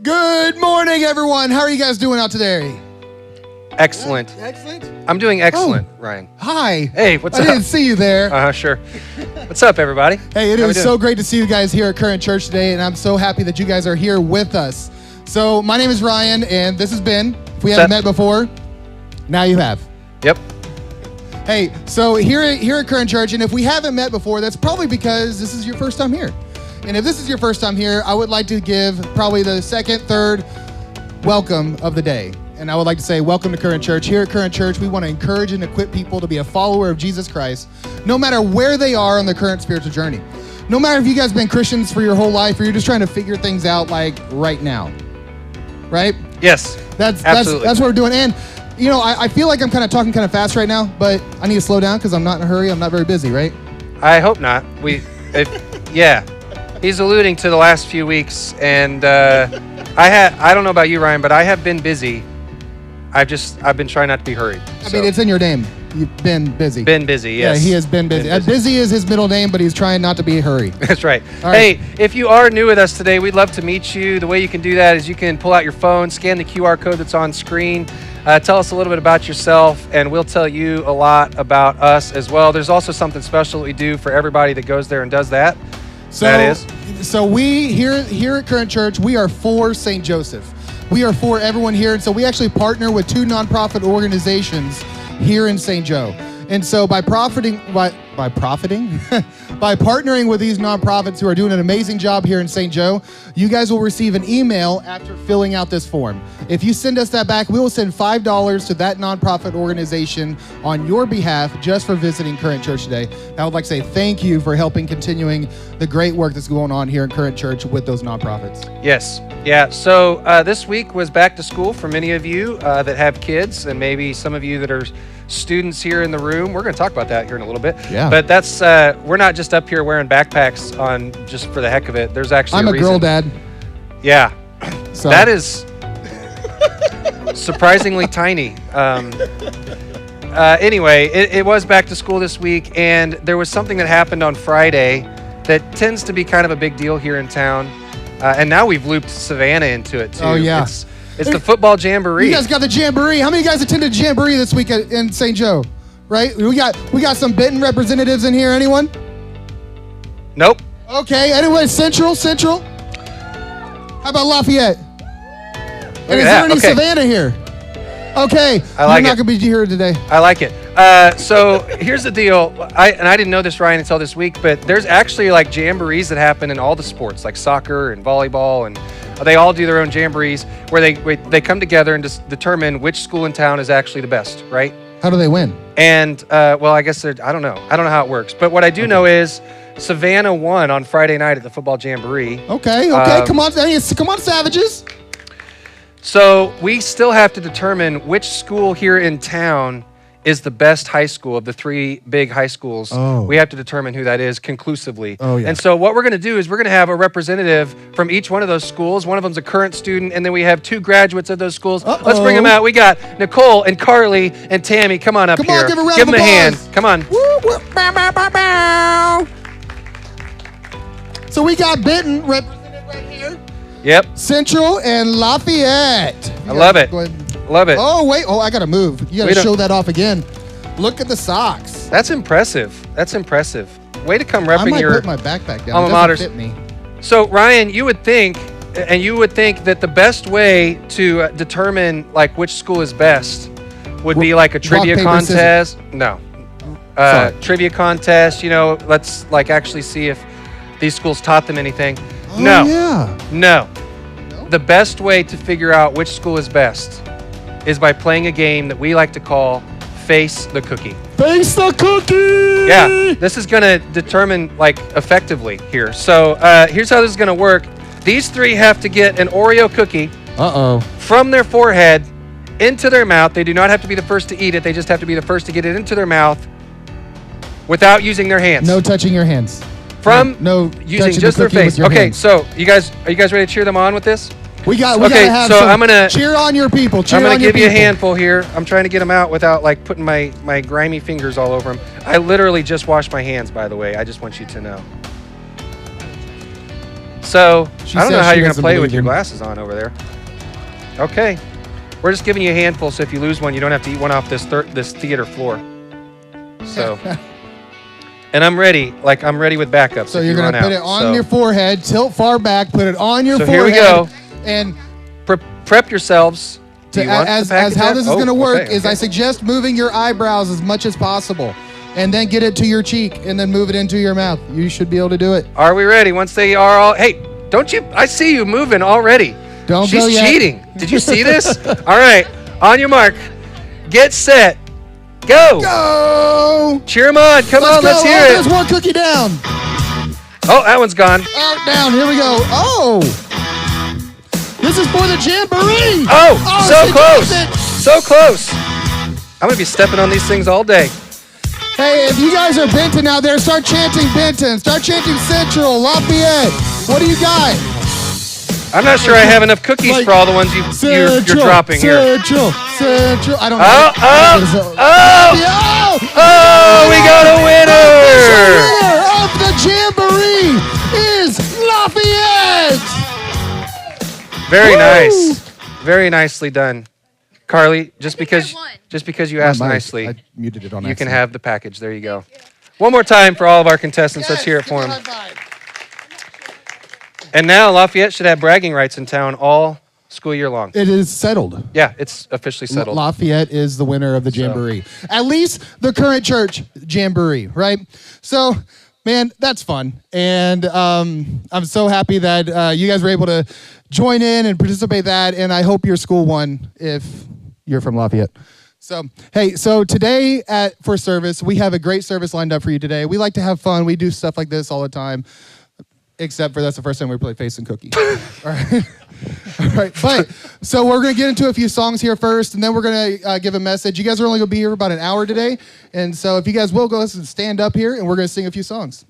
Good morning, everyone. How are you guys doing out today? Excellent. Good. Excellent. I'm doing excellent, Ryan. Hi. Hey, what's I up? didn't see you there. Sure. What's up, everybody? Hey, it How we is doing? so great to see you guys here at Current Church today, and I'm so happy that you guys are here with us. So my name is Ryan, and this is Ben. If we haven't met before, now you have. Yep. Hey, so here at Current Church, and if we haven't met before, that's probably because this is your first time here. And if this is your first time here, I would like to give probably the second, third welcome of the day. And I would like to say welcome to Current Church. Here at Current Church, we want to encourage and equip people to be a follower of Jesus Christ, no matter where they are on their current spiritual journey. No matter if you guys have been Christians for your whole life or you're just trying to figure things out like right now. Right? Yes. That's Absolutely. what we're doing. And you know, I feel like I'm kind of talking kind of fast right now, but I need to slow down because I'm not in a hurry. I'm not very busy, right? I hope not. Yeah. He's alluding to the last few weeks, and I don't know about you, Ryan, but I have been busy. I've been trying not to be hurried. I mean, it's in your name. You've been busy. Been busy, yes. Yeah, he has been busy. Busy is his middle name, but he's trying not to be hurried. That's right. All right. Hey, if you are new with us today, we'd love to meet you. The way you can do that is you can pull out your phone, scan the QR code that's on screen, tell us a little bit about yourself, and we'll tell you a lot about us as well. There's also something special that we do for everybody that goes there and does that. So we here at Current Church, we are for St. Joseph. We are for everyone here, and so we actually partner with two nonprofit organizations here in St. Joe. And so by partnering with these nonprofits who are doing an amazing job here in St. Joe, you guys will receive an email after filling out this form. If you send us that back, we will send $5 to that nonprofit organization on your behalf just for visiting Current Church today. I would like to say thank you for helping continuing the great work that's going on here in Current Church with those nonprofits. Yes. Yeah. So this week was back to school for many of you that have kids, and maybe some of you that are students here in the room. We're going to talk about that here in a little bit. Yeah. But that's we're not just up here wearing backpacks on just for the heck of it. There's actually I'm a reason. girl dad. Yeah. So That is surprisingly tiny. Anyway, it was back to school this week, and there was something that happened on Friday that tends to be kind of a big deal here in town. And now we've looped Savannah into it too. Oh, yeah. It's the football jamboree. You guys got the jamboree. How many guys attended jamboree this week in St. Joe? Right? We got some Benton representatives in here. Anyone? Nope. Okay. Anyone? Central? How about Lafayette? And is there any Savannah here? Okay. I like You're not it. going to be here today. I like it. So here's the deal. I didn't know this, Ryan, until this week, but there's actually like jamborees that happen in all the sports, like soccer and volleyball, and they all do their own jamborees where they come together and just determine which school in town is actually the best, right? How do they win? And well, I guess I don't know how it works, but what I do know is Savannah won on Friday night at the football jamboree. Okay. Come on, Savages. So we still have to determine which school here in town is the best high school of the three big high schools. Oh. We have to determine who that is conclusively. Oh, yeah. And so what we're going to do is we're going to have a representative from each one of those schools. One of them's a current student, and then we have two graduates of those schools. Uh-oh. Let's bring them out. We got Nicole and Carly and Tammy. Come on up Come here. on, give a round Give of them a hand. applause. Come on. Woo, woo, bow, bow, bow, bow. So we got Benton represented right here. Yep. Central and Lafayette. I love it. Go ahead. Love it. Oh, wait. Oh, I got to move. You got We to don't- show that off again. Look at the socks. That's impressive. Way to come I repping might your put my backpack down. alma It maters. doesn't fit me. So Ryan, you would think that the best way to determine like which school is best would be like a trivia paper, contest. No, Sorry. trivia contest. You know, let's like actually see if these schools taught them anything. Oh, No, yeah. no. The best way to figure out which school is best is by playing a game that we like to call Face the Cookie. Face the cookie. Yeah, this is going to determine like effectively here. So here's how this is going to work. These three have to get an Oreo cookie Uh-oh. from their forehead into their mouth. They do not have to be the first to eat it. They just have to be the first to get it into their mouth without using their hands. No touching your hands. From no using touching just the their cookie with face. your Okay, hands. so are you guys ready to cheer them on with this? We Okay, gotta have so some, I'm gonna- cheer on your people. Cheer I'm going on to your give you a people. handful here. I'm trying to get them out without like putting my grimy fingers all over them. I literally just washed my hands, by the way. I just want you to know. So She I don't know says how she you're going to doesn't play believe with your him. glasses on over there. Okay. We're just giving you a handful, so if you lose one, you don't have to eat one off this theater floor. So, and I'm ready. Like, I'm ready with backups. So if you're you going to run put out. it on So your forehead, tilt far back, put it on your So forehead. here we go. And prep yourselves. Do you want as the package how yet? this is Oh, going to work okay, is I suggest moving your eyebrows as much as possible. And then get it to your cheek and then move it into your mouth. You should be able to do it. Are we ready? Once they are all, hey, don't you? I see you moving already. Don't She's go yet. cheating. Did you see this? All right, on your mark, get set, go. Go! Cheer them on. Come on, go. let's hear There's it. one cookie down. Oh, that one's gone. Oh, down. Here we go. Oh! This is for the jamboree. Oh, so she close. does it. So close. I'm going to be stepping on these things all day. Hey, if you guys are Benton out there, start chanting Benton. Start chanting Central, Lafayette. What do you got? I'm not sure I have enough cookies Like, for all the ones you're dropping here. Central. I don't know. Oh, we got a winner. The winner of the jamboree is Lafayette. Very Woo! nice. Very nicely done. Carly, just think I because won. you asked Mike, nicely, I muted it on you can accident. have the package. There you go. One more time for all of our contestants. Let's hear it for them. And now Lafayette should have bragging rights in town all school year long. It is settled. Yeah, it's officially settled. Lafayette is the winner of the jamboree. At least the current church jamboree, right? So, man, that's fun. And I'm so happy that you guys were able to join in and participate that. And I hope your school won if you're from Lafayette. So, hey, so today at First Service, we have a great service lined up for you today. We like to have fun. We do stuff like this all the time. Except for that's the first time we play Face and Cookie. All right. All right. But so we're going to get into a few songs here first, and then we're going to give a message. You guys are only going to be here for about an hour today. And so if you guys will go ahead and stand up here, and we're going to sing a few songs.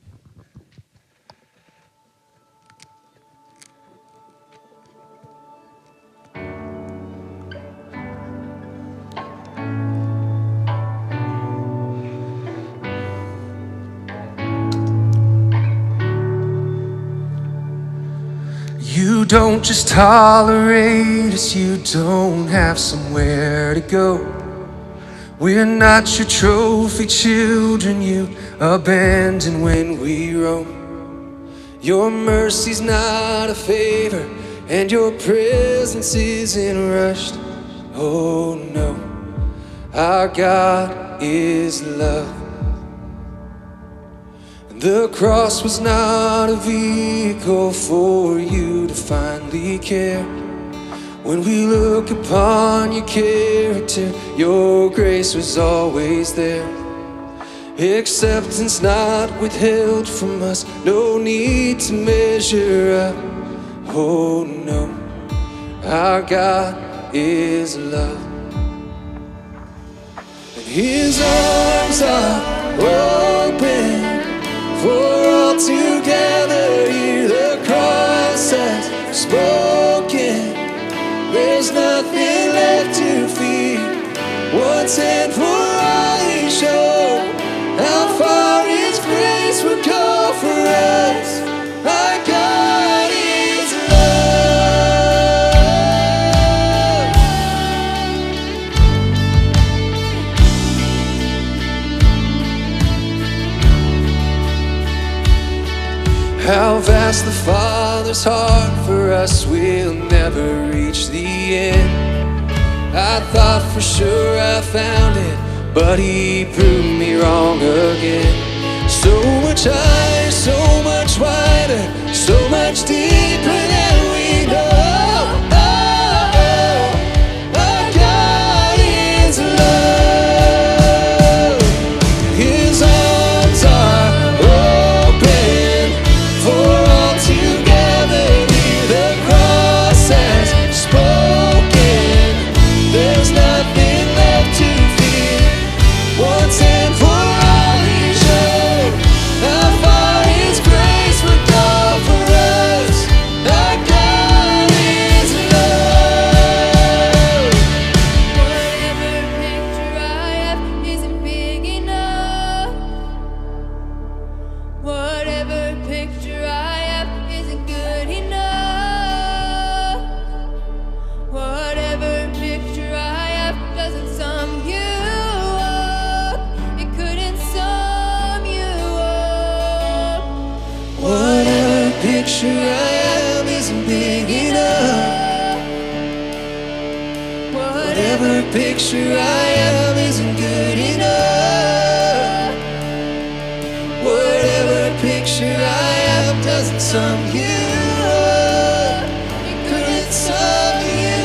You don't just tolerate us, you don't have somewhere to go. We're not your trophy children you abandon when we roam. Your mercy's not a favor, and your presence isn't rushed. Oh no, our God is love. The cross was not a vehicle for you to finally care. When we look upon your character, your grace was always there. Acceptance not withheld from us, no need to measure up. Oh no, our God is love. And His arms are open for all to gather here. The cross has spoken, there's nothing left to fear. Once and for all He showed how far His grace would go for us. Our God is love. How vast the Father's heart for us, we'll never reach the end. I thought for sure I found it, but He proved me wrong again. So much higher, so much wider, so much deeper than we know. Our God is love. His arms are open for all to gather near. The cross has spoken, there's nothing left to fear. Once and for all He showed how far His grace would go for us. Our Whatever picture I am isn't good enough. Whatever picture I am doesn't sum you up. It couldn't sum you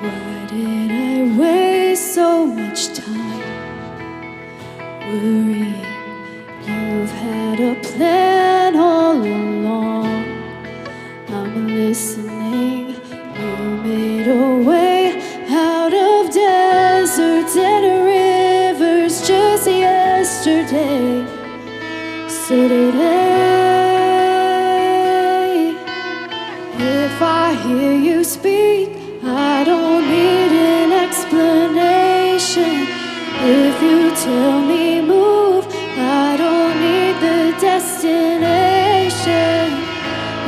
Why did I waste so much time worrying? You've had a plan all along. I'm listening. You made a way out of deserts and rivers just yesterday. So today, if I hear you speak, I don't need an explanation. If you tell me move, I don't need the destination.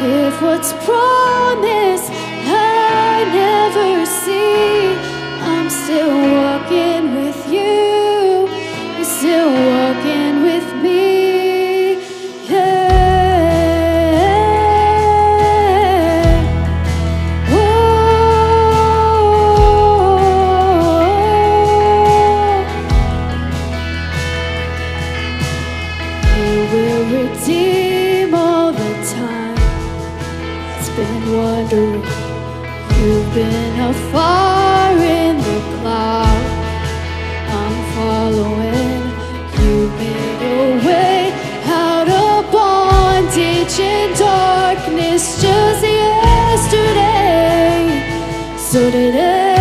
If what's promised I never see, I'm still walking with you. You're still walking with me. Redeem all the time it's been wandering. You've been afar in the cloud. I'm following. You made a way out of bondage and darkness just yesterday. So today,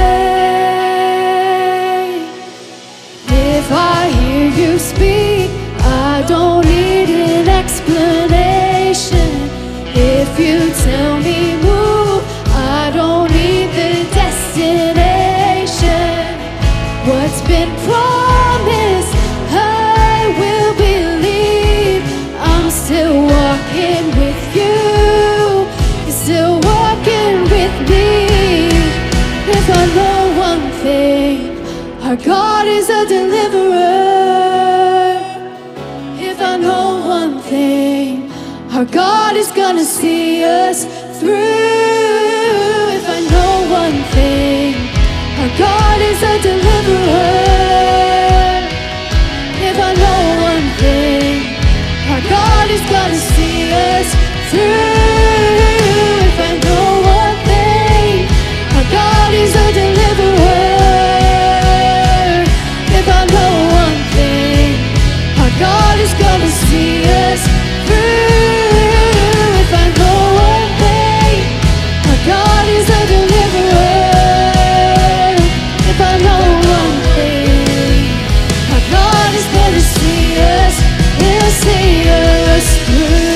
if I hear you speak, I don't need an explanation. If you tell me move, I don't need the destination. What's been promised, I will believe. I'm still walking with you. You're still walking with me. If I know one thing, our God is a deliverer. If I know one thing, our God is gonna see us through. If I know one thing, our God is a deliverer. If I know one thing, our God is gonna see us through. If I know one thing, our God is a deliverer. If I know one thing, our God is gonna see us through. If I know one thing, our God is a deliverer. If I know one thing, our God is gonna see us, he'll see us through.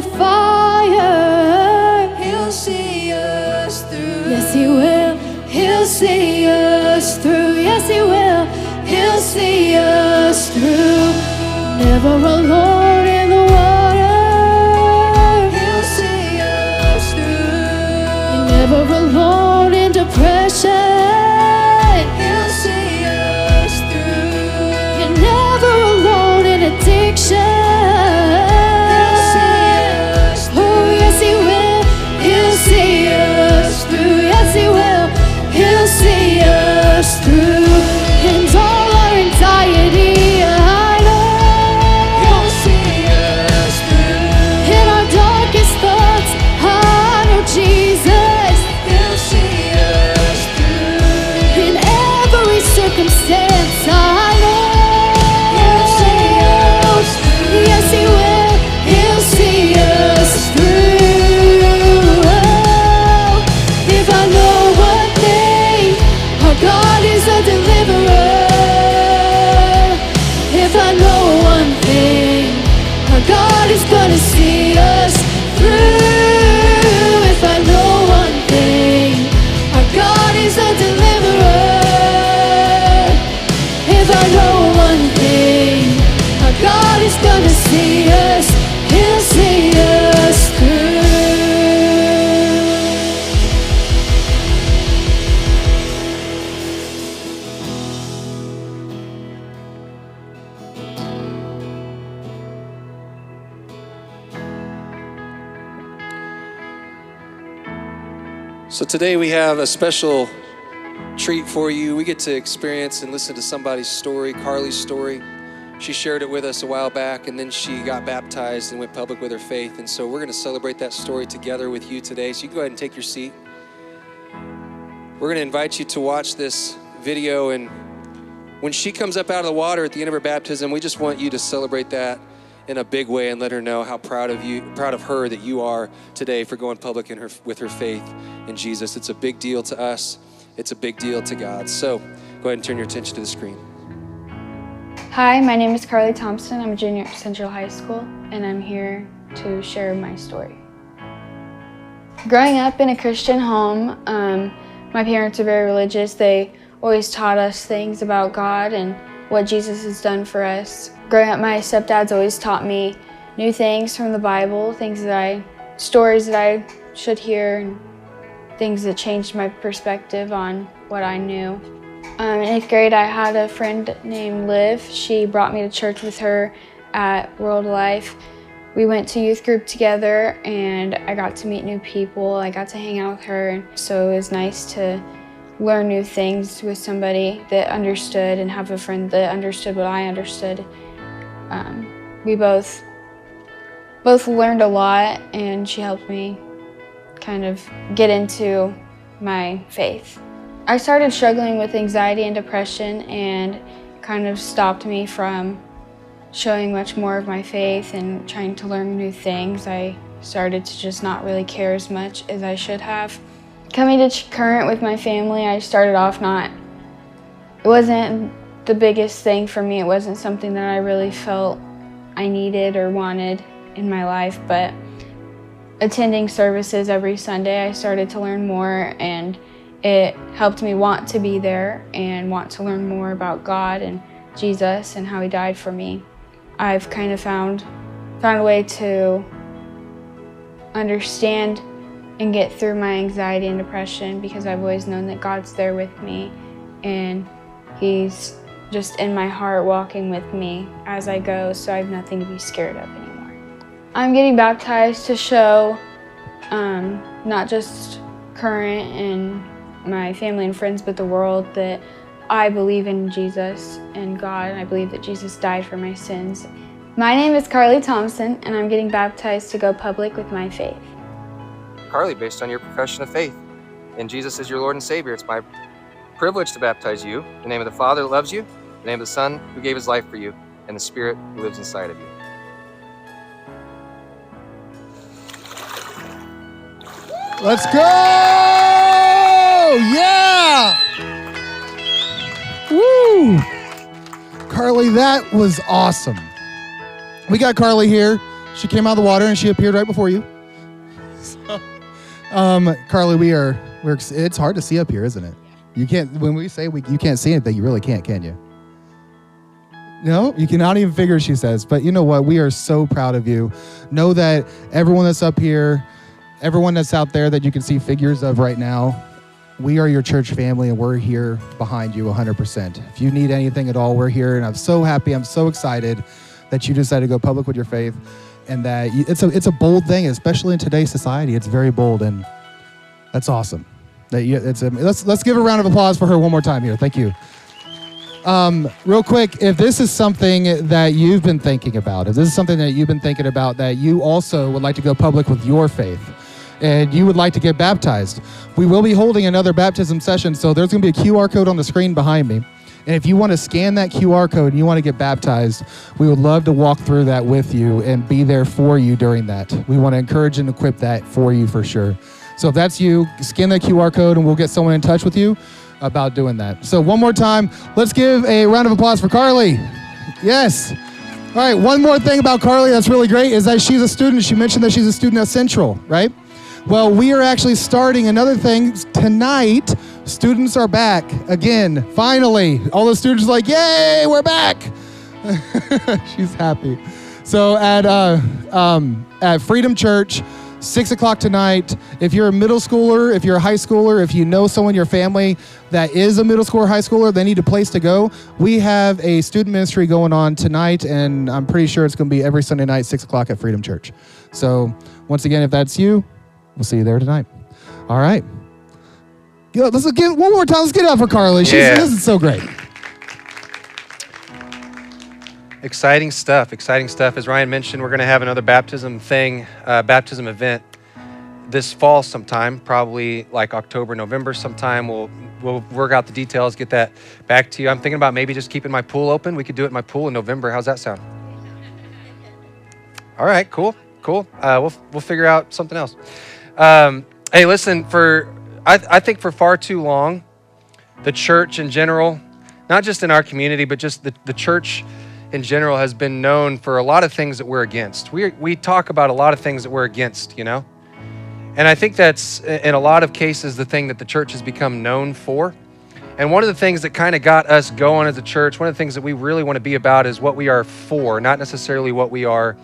the fire. He'll see us through. Yes, He will. He'll see us through. Yes, He will. He'll see us through. Never alone in the water. He'll see us through. You're never alone in depression. He'll see us through. You're never alone in addiction. He'll see us through. Oh, yes, He will. He'll see us through. Yes, He will. He'll see us through. And all our anxiety, I know. He'll see us through. In our darkest thoughts, I know Jesus. He'll see us through. In every circumstance, I know. He'll see us through. Yes, He will. He'll see us through. Oh, if I know one thing, our God is a deliverer. If I know one thing, our God is gonna see us through. If I know one thing, our God is a deliverer. If I know one thing, our God is gonna see us. He'll see us through. So today we have a special treat for you. We get to experience and listen to somebody's story, Carly's story. She shared it with us a while back, and then she got baptized and went public with her faith. And so we're going to celebrate that story together with you today. So you can go ahead and take your seat. We're going to invite you to watch this video. And when she comes up out of the water at the end of her baptism, we just want you to celebrate that in a big way and let her know how proud of her that you are today for going public with her faith in Jesus. It's a big deal to us. It's a big deal to God. So go ahead and turn your attention to the screen. Hi, my name is Carly Thompson. I'm a junior at Central High School, and I'm here to share my story. Growing up in a Christian home, my parents are very religious. They always taught us things about God and what Jesus has done for us. Growing up, my stepdad's always taught me new things from the Bible, stories that I should hear, and things that changed my perspective on what I knew. In 8th grade, I had a friend named Liv. She brought me to church with her at World Life. We went to youth group together, and I got to meet new people. I got to hang out with her, so it was nice to learn new things with somebody that understood and have a friend that understood what I understood. We both learned a lot, and she helped me kind of get into my faith. I started struggling with anxiety and depression, and kind of stopped me from showing much more of my faith and trying to learn new things. I started to just not really care as much as I should have. Coming to Current with my family, I started off it wasn't the biggest thing for me. It wasn't something that I really felt I needed or wanted in my life, but attending services every Sunday, I started to learn more, and it helped me want to be there and want to learn more about God and Jesus and how He died for me. I've kind of found a way to understand and get through my anxiety and depression, because I've always known that God's there with me, and He's just in my heart walking with me as I go, so I have nothing to be scared of anymore. I'm getting baptized to show not just Current and my family and friends, but the world, that I believe in Jesus and God, and I believe that Jesus died for my sins. My name is Carly Thompson, and I'm getting baptized to go public with my faith. Carly, based on your profession of faith in Jesus as your Lord and Savior, it's my privilege to baptize you in the name of the Father that loves you, in the name of the Son who gave His life for you, and the Spirit who lives inside of you. Let's go! Yeah! Woo! Carly, that was awesome. We got Carly here. She came out of the water and she appeared right before you. So, Carly, it's hard to see up here, isn't it? You can't, when we say you can't see anything, you really can't, can you? No, you cannot even figure, she says. But you know what? We are so proud of you. Know that everyone that's up here, everyone that's out there that you can see figures of right now, we are your church family and we're here behind you 100%. If you need anything at all, we're here. And I'm so happy, I'm so excited that you decided to go public with your faith, and that it's a bold thing, especially in today's society. It's very bold, and that's awesome. Let's give a round of applause for her one more time here. Thank you. Real quick, if this is something that you've been thinking about, that you also would like to go public with your faith, and you would like to get baptized, we will be holding another baptism session, so there's going to be a QR code on the screen behind me. And if you want to scan that QR code and you want to get baptized, we would love to walk through that with you and be there for you during that. We want to encourage and equip that for you for sure. So if that's you, scan that QR code and we'll get someone in touch with you about doing that. So one more time, let's give a round of applause for Carly. Yes. All right, one more thing about Carly that's really great is that she's a student. She mentioned that she's a student at Central, right? Well, we are actually starting another thing tonight. Students are back again, finally. All the students are like, yay, we're back. She's happy. So at Freedom Church, 6 o'clock tonight, if you're a middle schooler, if you're a high schooler, if you know someone in your family that is a middle schooler or high schooler, they need a place to go. We have a student ministry going on tonight, and I'm pretty sure it's going to be every Sunday night, 6 o'clock at Freedom Church. So once again, if that's you, we'll see you there tonight. All right. Let's give one more time. Let's get it up for Carly. This is so great. Exciting stuff. As Ryan mentioned, we're going to have another baptism event this fall sometime, probably like October, November sometime. We'll work out the details, get that back to you. I'm thinking about maybe just keeping my pool open. We could do it in my pool in November. How's that sound? All right, cool. We'll figure out something else. Hey, listen, I think for far too long, the church in general, not just in our community, but just the church in general has been known for a lot of things that we're against. We talk about a lot of things that we're against, you know? And I think that's, in a lot of cases, the thing that the church has become known for. And one of the things that kind of got us going as a church, one of the things that we really want to be about is what we are for, not necessarily what we are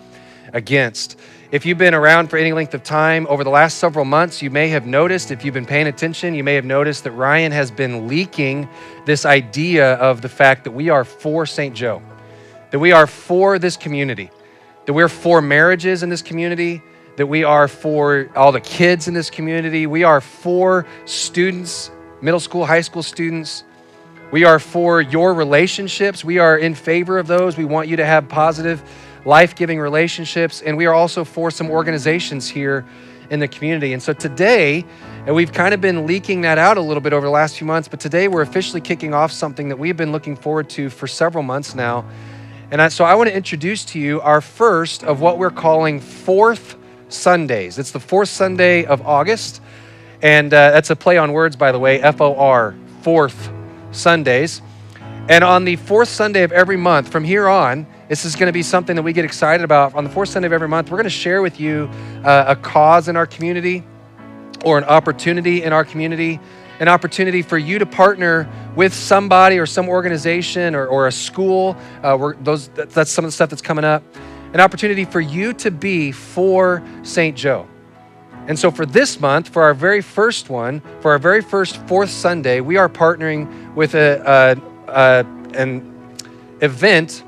against. If you've been around for any length of time over the last several months, you may have noticed, if you've been paying attention, you may have noticed that Ryan has been leaking this idea of the fact that we are for St. Joe, that we are for this community, that we're for marriages in this community, that we are for all the kids in this community. We are for students, middle school, high school students. We are for your relationships. We are in favor of those. We want you to have positive, life-giving relationships. And we are also for some organizations here in the community. And so today, and we've kind of been leaking that out a little bit over the last few months, but today we're officially kicking off something that we've been looking forward to for several months now. And so I want to introduce to you our first of what we're calling Fourth Sundays. It's the fourth Sunday of August, and that's a play on words, by the way, F-O-R, Fourth Sundays. And on the fourth Sunday of every month, from here on, this is going to be something that we get excited about. On the fourth Sunday of every month, we're going to share with you a cause in our community or an opportunity in our community, an opportunity for you to partner with somebody or some organization or a school. That's some of the stuff that's coming up. An opportunity for you to be for St. Joe. And so for this month, for our very first one, for our very first fourth Sunday, we are partnering with an event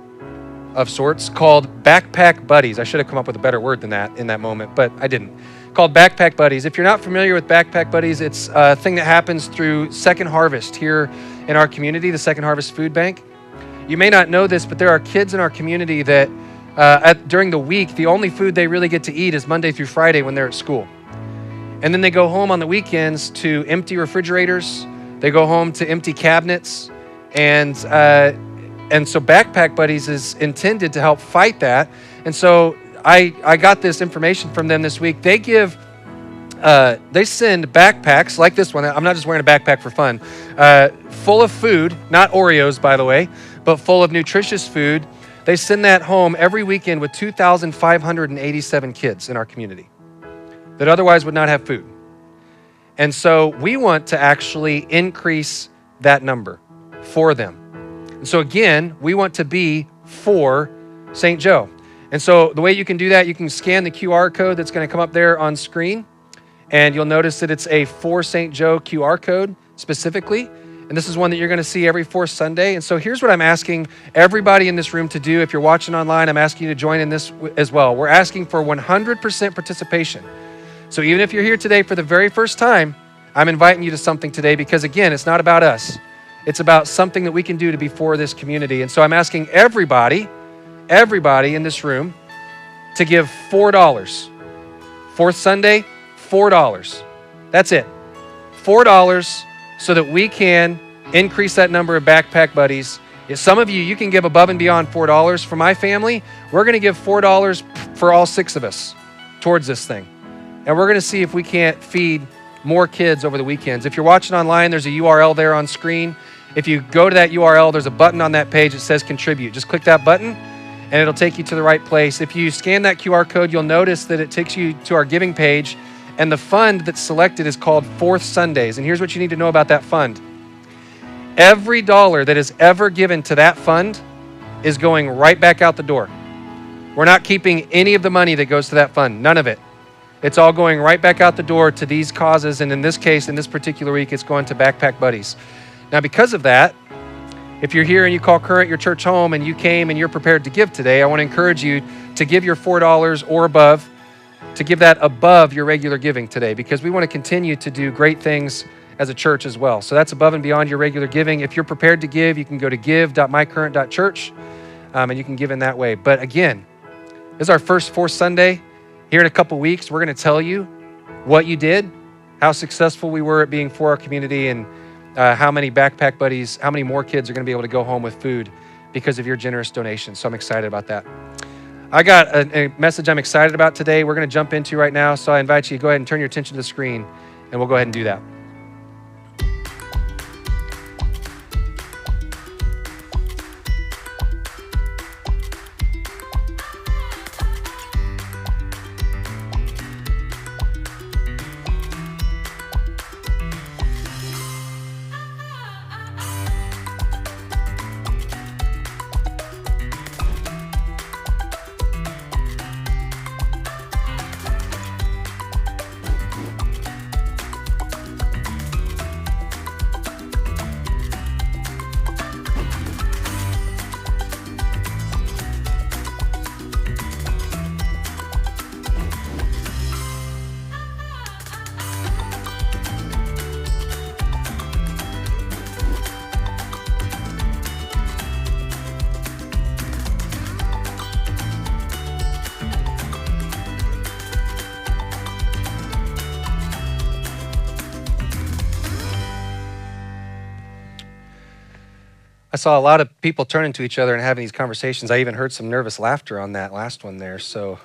of sorts called Backpack Buddies. I should have come up with a better word than that in that moment, but I didn't. Called Backpack Buddies. If you're not familiar with Backpack Buddies, it's a thing that happens through Second Harvest here in our community, the Second Harvest Food Bank. You may not know this, but there are kids in our community that during the week, the only food they really get to eat is Monday through Friday when they're at school. And then they go home on the weekends to empty refrigerators. They go home to empty cabinets. And so Backpack Buddies is intended to help fight that. And so I got this information from them this week. They send backpacks like this one. I'm not just wearing a backpack for fun. Full of food, not Oreos, by the way, but full of nutritious food They send that home every weekend with 2,587 kids in our community that otherwise would not have food. And so we want to actually increase that number for them. And so again, we want to be for St. Joe. And so the way you can do that, you can scan the QR code that's going to come up there on screen, and you'll notice that it's a For St. Joe QR code specifically. And this is one that you're going to see every fourth Sunday. And so here's what I'm asking everybody in this room to do. If you're watching online, I'm asking you to join in this as well. We're asking for 100% participation. So even if you're here today for the very first time, I'm inviting you to something today because, again, it's not about us. It's about something that we can do to be for this community. And so I'm asking everybody in this room to give $4. Fourth Sunday, $4. That's it. $4 so that we can increase that number of backpack buddies. If some of you can give above and beyond $4. For my family, we're going to give $4 for all 6 of us towards this thing. And we're going to see if we can't feed more kids over the weekends. If you're watching online, there's a URL there on screen. If you go to that URL, there's a button on that page that says contribute. Just click that button and it'll take you to the right place. If you scan that QR code, you'll notice that it takes you to our giving page, and the fund that's selected is called Fourth Sundays. And here's what you need to know about that fund. Every dollar that is ever given to that fund is going right back out the door. We're not keeping any of the money that goes to that fund, none of it. It's all going right back out the door to these causes, and in this case, in this particular week, it's going to Backpack Buddies. Now, because of that, if you're here and you call Current your church home and you came and you're prepared to give today, I want to encourage you to give your $4 or above, to give that above your regular giving today, because we want to continue to do great things as a church as well. So that's above and beyond your regular giving. If you're prepared to give, you can go to give.mycurrent.church, and you can give in that way. But again, this is our first Fourth Sunday. Here in a couple weeks, we're going to tell you what you did, how successful we were at being for our community, and how many backpack buddies, how many more kids are going to be able to go home with food because of your generous donations. So I'm excited about that. I got a message I'm excited about today. We're going to jump into right now. So I invite you to go ahead and turn your attention to the screen, and we'll go ahead and do that. I saw a lot of people turning to each other and having these conversations. I even heard some nervous laughter on that last one there. So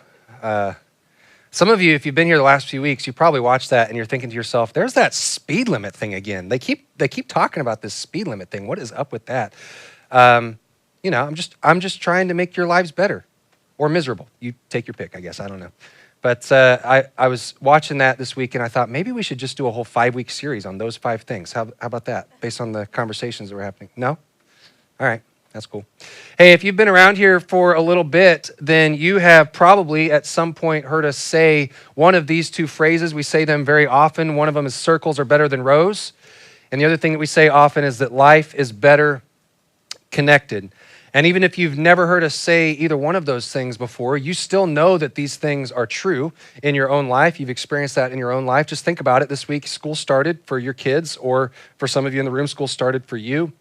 some of you, if you've been here the last few weeks, you probably watched that and you're thinking to yourself, there's that speed limit thing again. They keep talking about this speed limit thing. What is up with that? I'm just trying to make your lives better or miserable. You take your pick, I guess. I don't know. But I was watching that this week and I thought maybe we should just do a whole 5-week series on those 5 things. How about that, based on the conversations that were happening? No? All right, that's cool. Hey, if you've been around here for a little bit, then you have probably at some point heard us say one of these 2 phrases. We say them very often. One of them is circles are better than rows. And the other thing that we say often is that life is better connected. And even if you've never heard us say either one of those things before, you still know that these things are true in your own life. You've experienced that in your own life. Just think about it. This week, school started for your kids, or for some of you in the room, school started for you.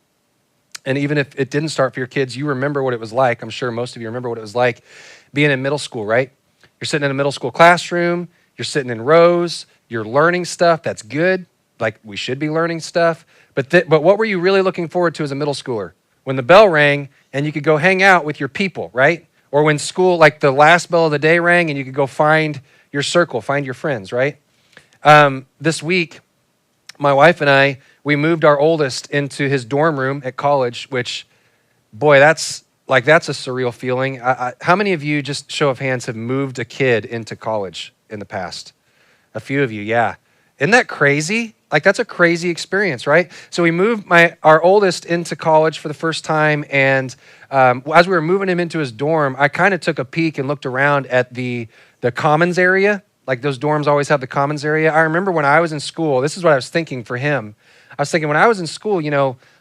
And even if it didn't start for your kids, you remember what it was like. I'm sure most of you remember what it was like being in middle school, right? You're sitting in a middle school classroom, you're sitting in rows, you're learning stuff. That's good. Like, we should be learning stuff. But what were you really looking forward to as a middle schooler? When the bell rang and you could go hang out with your people, right? Or when school, like the last bell of the day rang and you could go find your circle, find your friends, right? This week, my wife and I, we moved our oldest into his dorm room at college, which, boy, that's Like that's a surreal feeling. How many of you, just show of hands, have moved a kid into college in the past? A few of you, yeah. Isn't that crazy? Like that's a crazy experience, right? So we moved our oldest into college for the first time, and as we were moving him into his dorm, I kind of took a peek and looked around at the commons area. Like those dorms always have the commons area. I remember when I was in school, this is what I was thinking for him. I was thinking when I was in school,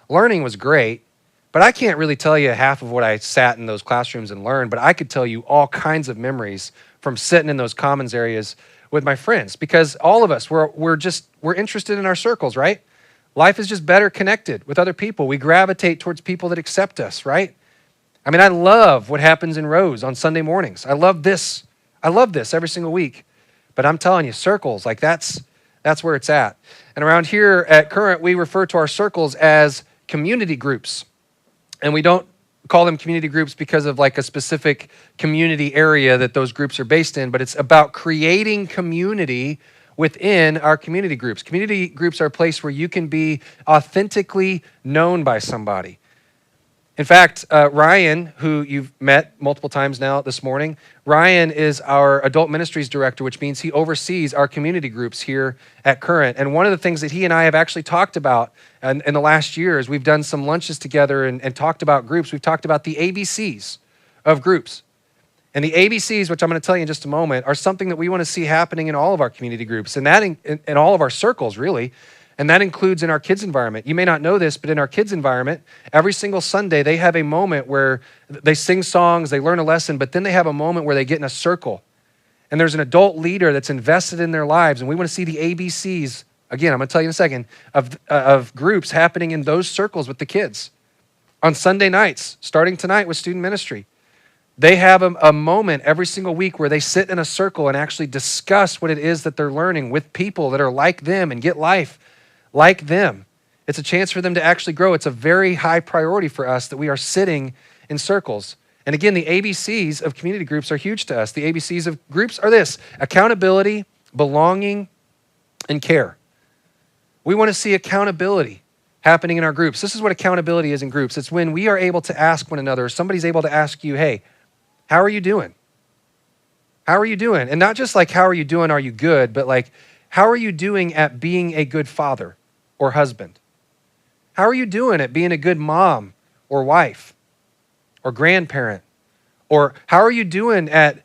learning was great, but I can't really tell you half of what I sat in those classrooms and learned, but I could tell you all kinds of memories from sitting in those commons areas with my friends, because all of us, we're interested in our circles, right? Life is just better connected with other people. We gravitate towards people that accept us, right? I mean, I love what happens in Rose on Sunday mornings. I love this every single week. But I'm telling you, circles, like that's where it's at. And around here at Current, we refer to our circles as community groups. And we don't call them community groups because of like a specific community area that those groups are based in, but it's about creating community within our community groups. Community groups are a place where you can be authentically known by somebody. In fact, Ryan, who you've met multiple times now this morning, Ryan is our adult ministries director, which means he oversees our community groups here at Current. And one of the things that he and I have actually talked about in the last year is we've done some lunches together and talked about groups. We've talked about the ABCs of groups. And the ABCs, which I'm going to tell you in just a moment, are something that we want to see happening in all of our community groups, and that in all of our circles, really. And that includes in our kids' environment. You may not know this, but in our kids' environment, every single Sunday, they have a moment where they sing songs, they learn a lesson, but then they have a moment where they get in a circle. And there's an adult leader that's invested in their lives. And we want to see the ABCs, again, I'm going to tell you in a second, of groups happening in those circles with the kids. On Sunday nights, starting tonight with student ministry, they have a moment every single week where they sit in a circle and actually discuss what it is that they're learning with people that are like them and get life like them. It's a chance for them to actually grow. It's a very high priority for us that we are sitting in circles. And again, the ABCs of community groups are huge to us. The ABCs of groups are this: accountability, belonging, and care. We want to see accountability happening in our groups. This is what accountability is in groups. It's when we are able to ask one another, or somebody's able to ask you, hey, how are you doing? How are you doing? And not just like, how are you doing? Are you good? But like, how are you doing at being a good father or husband? How are you doing at being a good mom or wife or grandparent? Or how are you doing at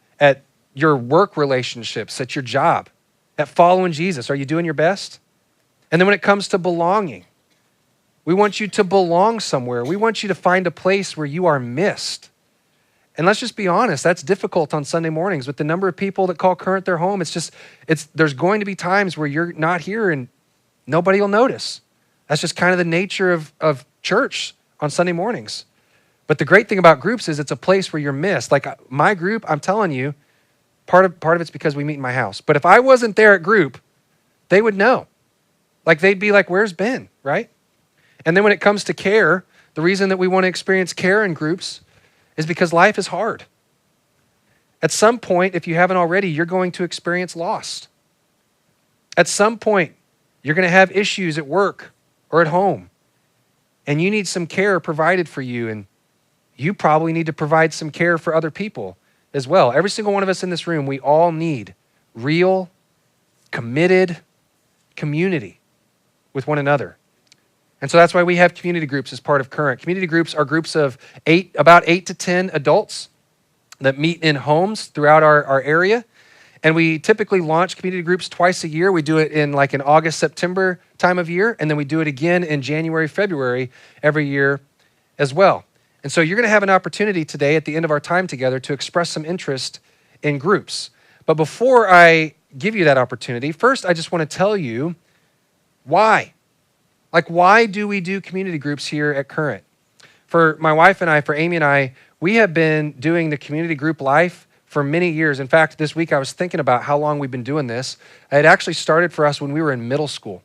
your work relationships, at your job, at following Jesus? Are you doing your best? And then when it comes to belonging, we want you to belong somewhere. We want you to find a place where you are missed. And let's just be honest, that's difficult on Sunday mornings with the number of people that call Current their home. There's going to be times where you're not here and nobody will notice. That's just kind of the nature of church on Sunday mornings. But the great thing about groups is it's a place where you're missed. Like my group, I'm telling you, part of it's because we meet in my house. But if I wasn't there at group, they would know. Like they'd be like, where's Ben, right? And then when it comes to care, the reason that we want to experience care in groups is because life is hard. At some point, if you haven't already, you're going to experience loss. At some point, you're going to have issues at work or at home, and you need some care provided for you, and you probably need to provide some care for other people as well. Every single one of us in this room, we all need real, committed community with one another. And so that's why we have community groups as part of Current. Community groups are groups of about 8 to 10 adults that meet in homes throughout our area. And we typically launch community groups twice a year. We do it in like an August, September time of year, and then we do it again in January, February every year as well. And so you're going to have an opportunity today at the end of our time together to express some interest in groups. But before I give you that opportunity, first I just want to tell you why. Like, why do we do community groups here at Current? For my wife and I, for Amy and I, we have been doing the community group life for many years. In fact, this week I was thinking about how long we've been doing this. It actually started for us when we were in middle school.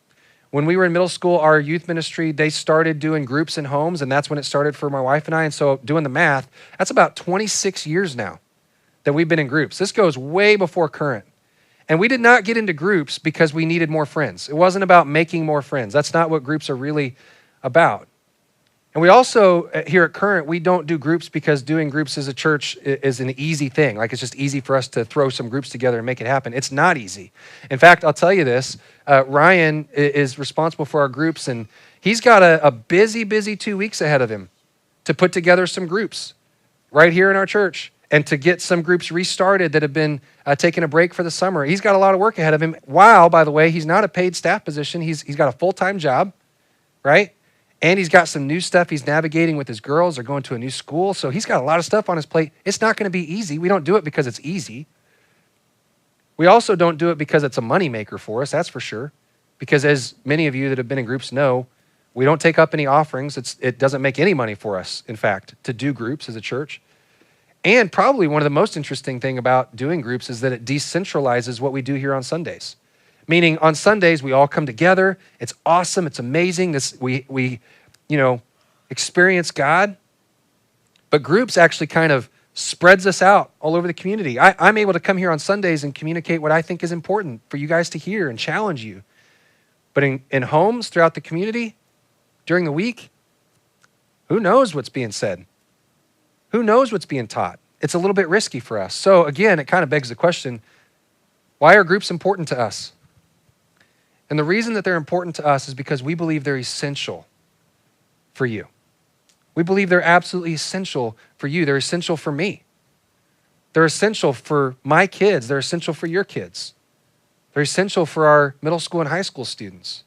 When we were in middle school, our youth ministry, they started doing groups in homes, and that's when it started for my wife and I. And so doing the math, that's about 26 years now that we've been in groups. This goes way before Current. And we did not get into groups because we needed more friends. It wasn't about making more friends. That's not what groups are really about. And we also, here at Current, we don't do groups because doing groups as a church is an easy thing. Like, it's just easy for us to throw some groups together and make it happen. It's not easy. In fact, I'll tell you this, Ryan is responsible for our groups, and he's got a busy 2 weeks ahead of him to put together some groups right here in our church and to get some groups restarted that have been taking a break for the summer. He's got a lot of work ahead of him. While, by the way, he's not a paid staff position. He's got a full-time job, right? And he's got some new stuff he's navigating with his girls. They're going to a new school. So he's got a lot of stuff on his plate. It's not going to be easy. We don't do it because it's easy. We also don't do it because it's a moneymaker for us, that's for sure. Because as many of you that have been in groups know, we don't take up any offerings. It doesn't make any money for us, in fact, to do groups as a church. And probably one of the most interesting thing about doing groups is that it decentralizes what we do here on Sundays. Meaning on Sundays, we all come together. It's awesome. It's amazing. We experience God. But groups actually kind of spreads us out all over the community. I'm able to come here on Sundays and communicate what I think is important for you guys to hear and challenge you. But in homes throughout the community, during the week, who knows what's being said? Who knows what's being taught? It's a little bit risky for us. So again, it kind of begs the question, why are groups important to us? And the reason that they're important to us is because we believe they're essential for you. We believe they're absolutely essential for you. They're essential for me. They're essential for my kids. They're essential for your kids. They're essential for our middle school and high school students.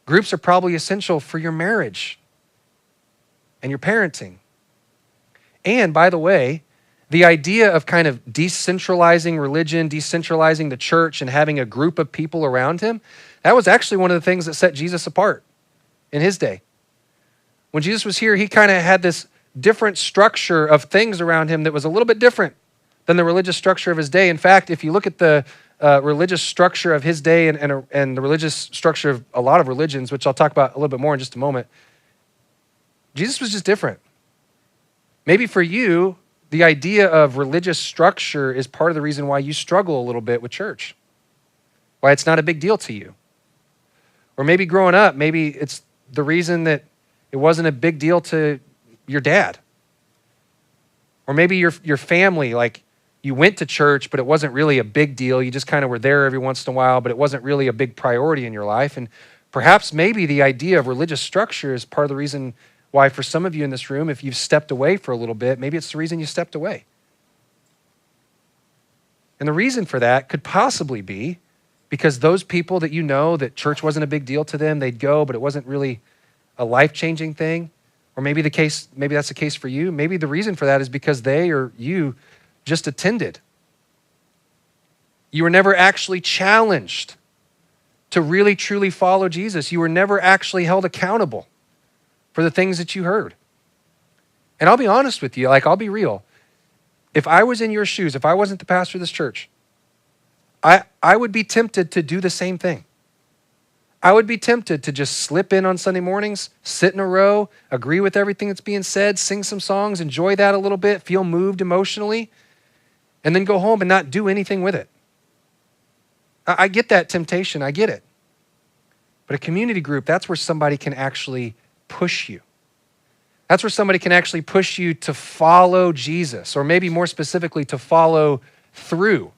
Groups are probably essential for your marriage and your parenting. And by the way, the idea of kind of decentralizing religion, decentralizing the church, and having a group of people around him, that was actually one of the things that set Jesus apart in his day. When Jesus was here, he kind of had this different structure of things around him that was a little bit different than the religious structure of his day. In fact, if you look at the religious structure of his day and the religious structure of a lot of religions, which I'll talk about a little bit more in just a moment, Jesus was just different. Maybe for you, the idea of religious structure is part of the reason why you struggle a little bit with church, why it's not a big deal to you. Or maybe growing up, maybe it's the reason that it wasn't a big deal to your dad. Or maybe your family, like you went to church, but it wasn't really a big deal. You just kind of were there every once in a while, but it wasn't really a big priority in your life. And perhaps maybe the idea of religious structure is part of the reason why for some of you in this room, if you've stepped away for a little bit, maybe it's the reason you stepped away. And the reason for that could possibly be because those people that you know that church wasn't a big deal to them, they'd go, but it wasn't really a life-changing thing. Or maybe that's the case for you. Maybe the reason for that is because they or you just attended. You were never actually challenged to really, truly follow Jesus. You were never actually held accountable for the things that you heard. And I'll be honest with you, I'll be real. If I was in your shoes, if I wasn't the pastor of this church, I would be tempted to do the same thing. I would be tempted to just slip in on Sunday mornings, sit in a row, agree with everything that's being said, sing some songs, enjoy that a little bit, feel moved emotionally, and then go home and not do anything with it. I get that temptation, I get it. But a community group, that's where somebody can actually push you. That's where somebody can actually push you to follow Jesus, or maybe more specifically, to follow through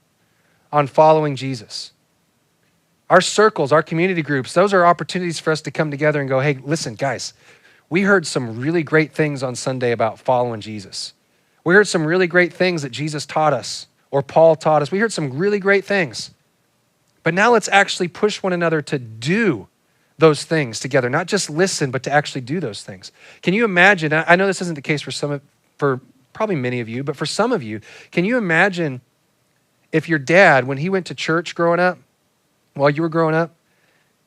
on following Jesus. Our circles, our community groups, those are opportunities for us to come together and go, hey, listen, guys, we heard some really great things on Sunday about following Jesus. We heard some really great things that Jesus taught us, or Paul taught us. We heard some really great things. But now let's actually push one another to do those things together, not just listen, but to actually do those things. Can you imagine, I know this isn't the case for probably many of you, but for some of you, can you imagine if your dad, when he went to church growing up, while you were growing up,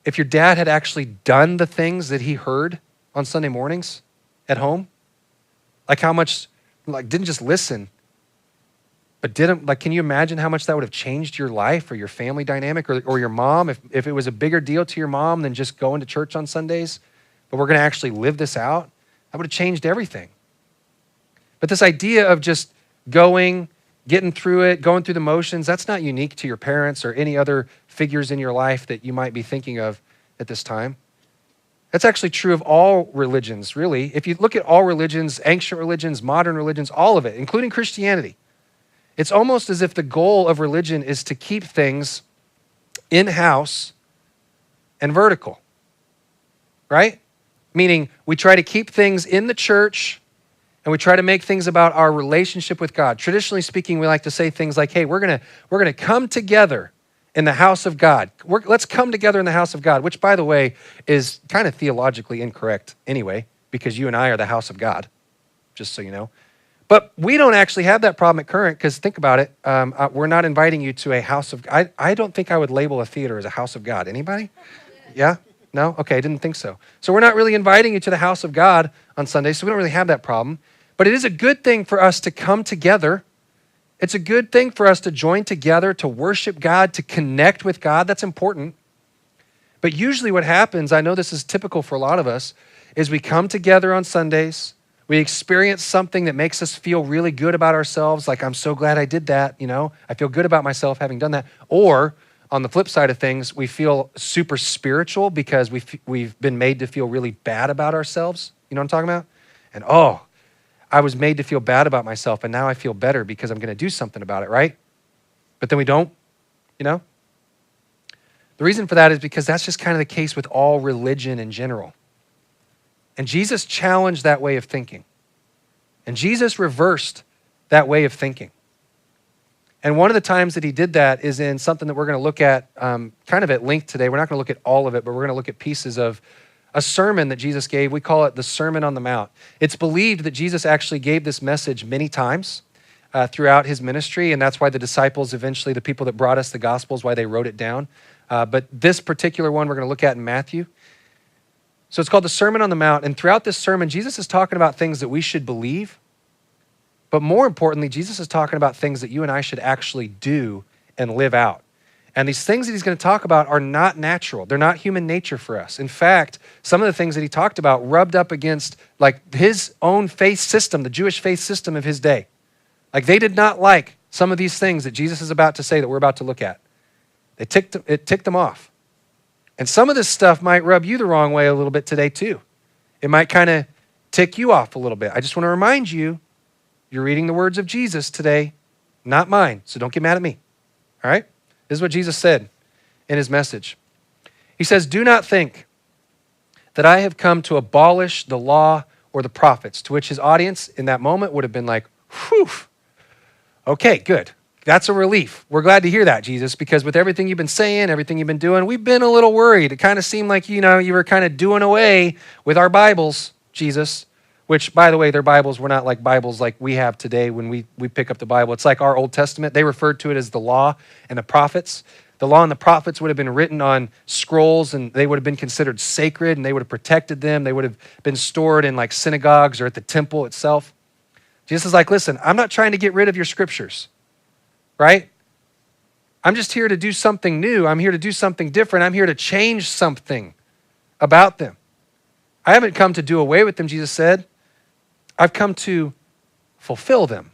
if your dad had actually done the things that he heard on Sunday mornings at home? Didn't just listen, but can you imagine how much that would have changed your life or your family dynamic or your mom? If it was a bigger deal to your mom than just going to church on Sundays, but we're going to actually live this out, that would have changed everything. But this idea of just going, getting through it, going through the motions, that's not unique to your parents or any other figures in your life that you might be thinking of at this time. That's actually true of all religions, really. If you look at all religions, ancient religions, modern religions, all of it, including Christianity, it's almost as if the goal of religion is to keep things in-house and vertical, right? Meaning we try to keep things in the church and we try to make things about our relationship with God. Traditionally speaking, we like to say things like, hey, we're gonna come together in the house of God. Let's come together in the house of God, which, by the way, is kind of theologically incorrect anyway, because you and I are the house of God, just so you know. But we don't actually have that problem at Current, because think about it. We're not inviting you to a house of God. I don't think I would label a theater as a house of God. Anybody? Yeah? No? Okay, I didn't think so. So we're not really inviting you to the house of God on Sunday, so we don't really have that problem. But it is a good thing for us to come together. It's a good thing for us to join together, to worship God, to connect with God. That's important. But usually what happens, I know this is typical for a lot of us, is we come together on Sundays, we experience something that makes us feel really good about ourselves, like, I'm so glad I did that, I feel good about myself having done that. Or on the flip side of things, we feel super spiritual because we've been made to feel really bad about ourselves. You know what I'm talking about? And I was made to feel bad about myself, and now I feel better because I'm going to do something about it, right? But then we don't, The reason for that is because that's just kind of the case with all religion in general. And Jesus challenged that way of thinking. And Jesus reversed that way of thinking. And one of the times that he did that is in something that we're going to look at kind of at length today. We're not going to look at all of it, but we're going to look at pieces of a sermon that Jesus gave. We call it the Sermon on the Mount. It's believed that Jesus actually gave this message many times throughout his ministry, and that's why the disciples, eventually the people that brought us the Gospels, why they wrote it down. But this particular one we're going to look at in Matthew. So it's called the Sermon on the Mount, and throughout this sermon, Jesus is talking about things that we should believe, but more importantly, Jesus is talking about things that you and I should actually do and live out. And these things that he's going to talk about are not natural. They're not human nature for us. In fact, some of the things that he talked about rubbed up against like his own faith system, the Jewish faith system of his day. Like they did not like some of these things that Jesus is about to say that we're about to look at. It ticked them off. And some of this stuff might rub you the wrong way a little bit today too. It might kind of tick you off a little bit. I just want to remind you, you're reading the words of Jesus today, not mine. So don't get mad at me. All right? This is what Jesus said in his message. He says, "Do not think that I have come to abolish the law or the prophets," to which his audience in that moment would have been like, whew, okay, good. That's a relief. We're glad to hear that, Jesus, because with everything you've been saying, everything you've been doing, we've been a little worried. It kind of seemed like, you were kind of doing away with our Bibles, Jesus, which, by the way, their Bibles were not like Bibles like we have today when we pick up the Bible. It's like our Old Testament. They referred to it as the law and the prophets. The law and the prophets would have been written on scrolls, and they would have been considered sacred, and they would have protected them. They would have been stored in like synagogues or at the temple itself. Jesus is like, listen, I'm not trying to get rid of your scriptures, right? I'm just here to do something new. I'm here to do something different. I'm here to change something about them. I haven't come to do away with them, Jesus said. I've come to fulfill them.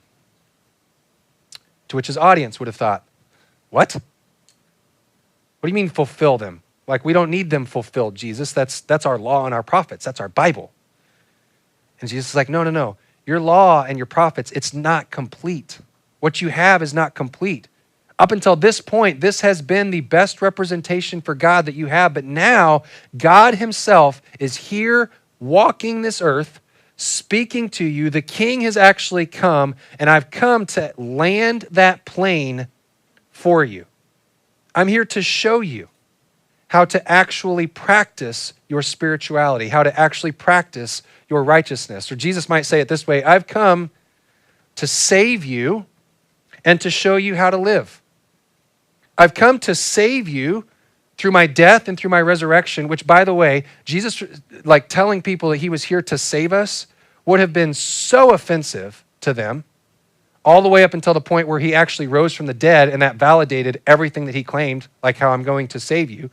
To which his audience would have thought, what? What do you mean fulfill them? Like we don't need them fulfilled, Jesus. That's our law and our prophets. That's our Bible. And Jesus is like, no. Your law and your prophets, it's not complete. What you have is not complete. Up until this point, this has been the best representation for God that you have. But now God himself is here walking this earth, speaking to you. The King has actually come, and I've come to land that plane for you. I'm here to show you how to actually practice your spirituality, how to actually practice your righteousness. Or Jesus might say it this way, I've come to save you and to show you how to live. I've come to save you through my death and through my resurrection, which, by the way, Jesus, like telling people that he was here to save us would have been so offensive to them, all the way up until the point where he actually rose from the dead, and that validated everything that he claimed, like how I'm going to save you.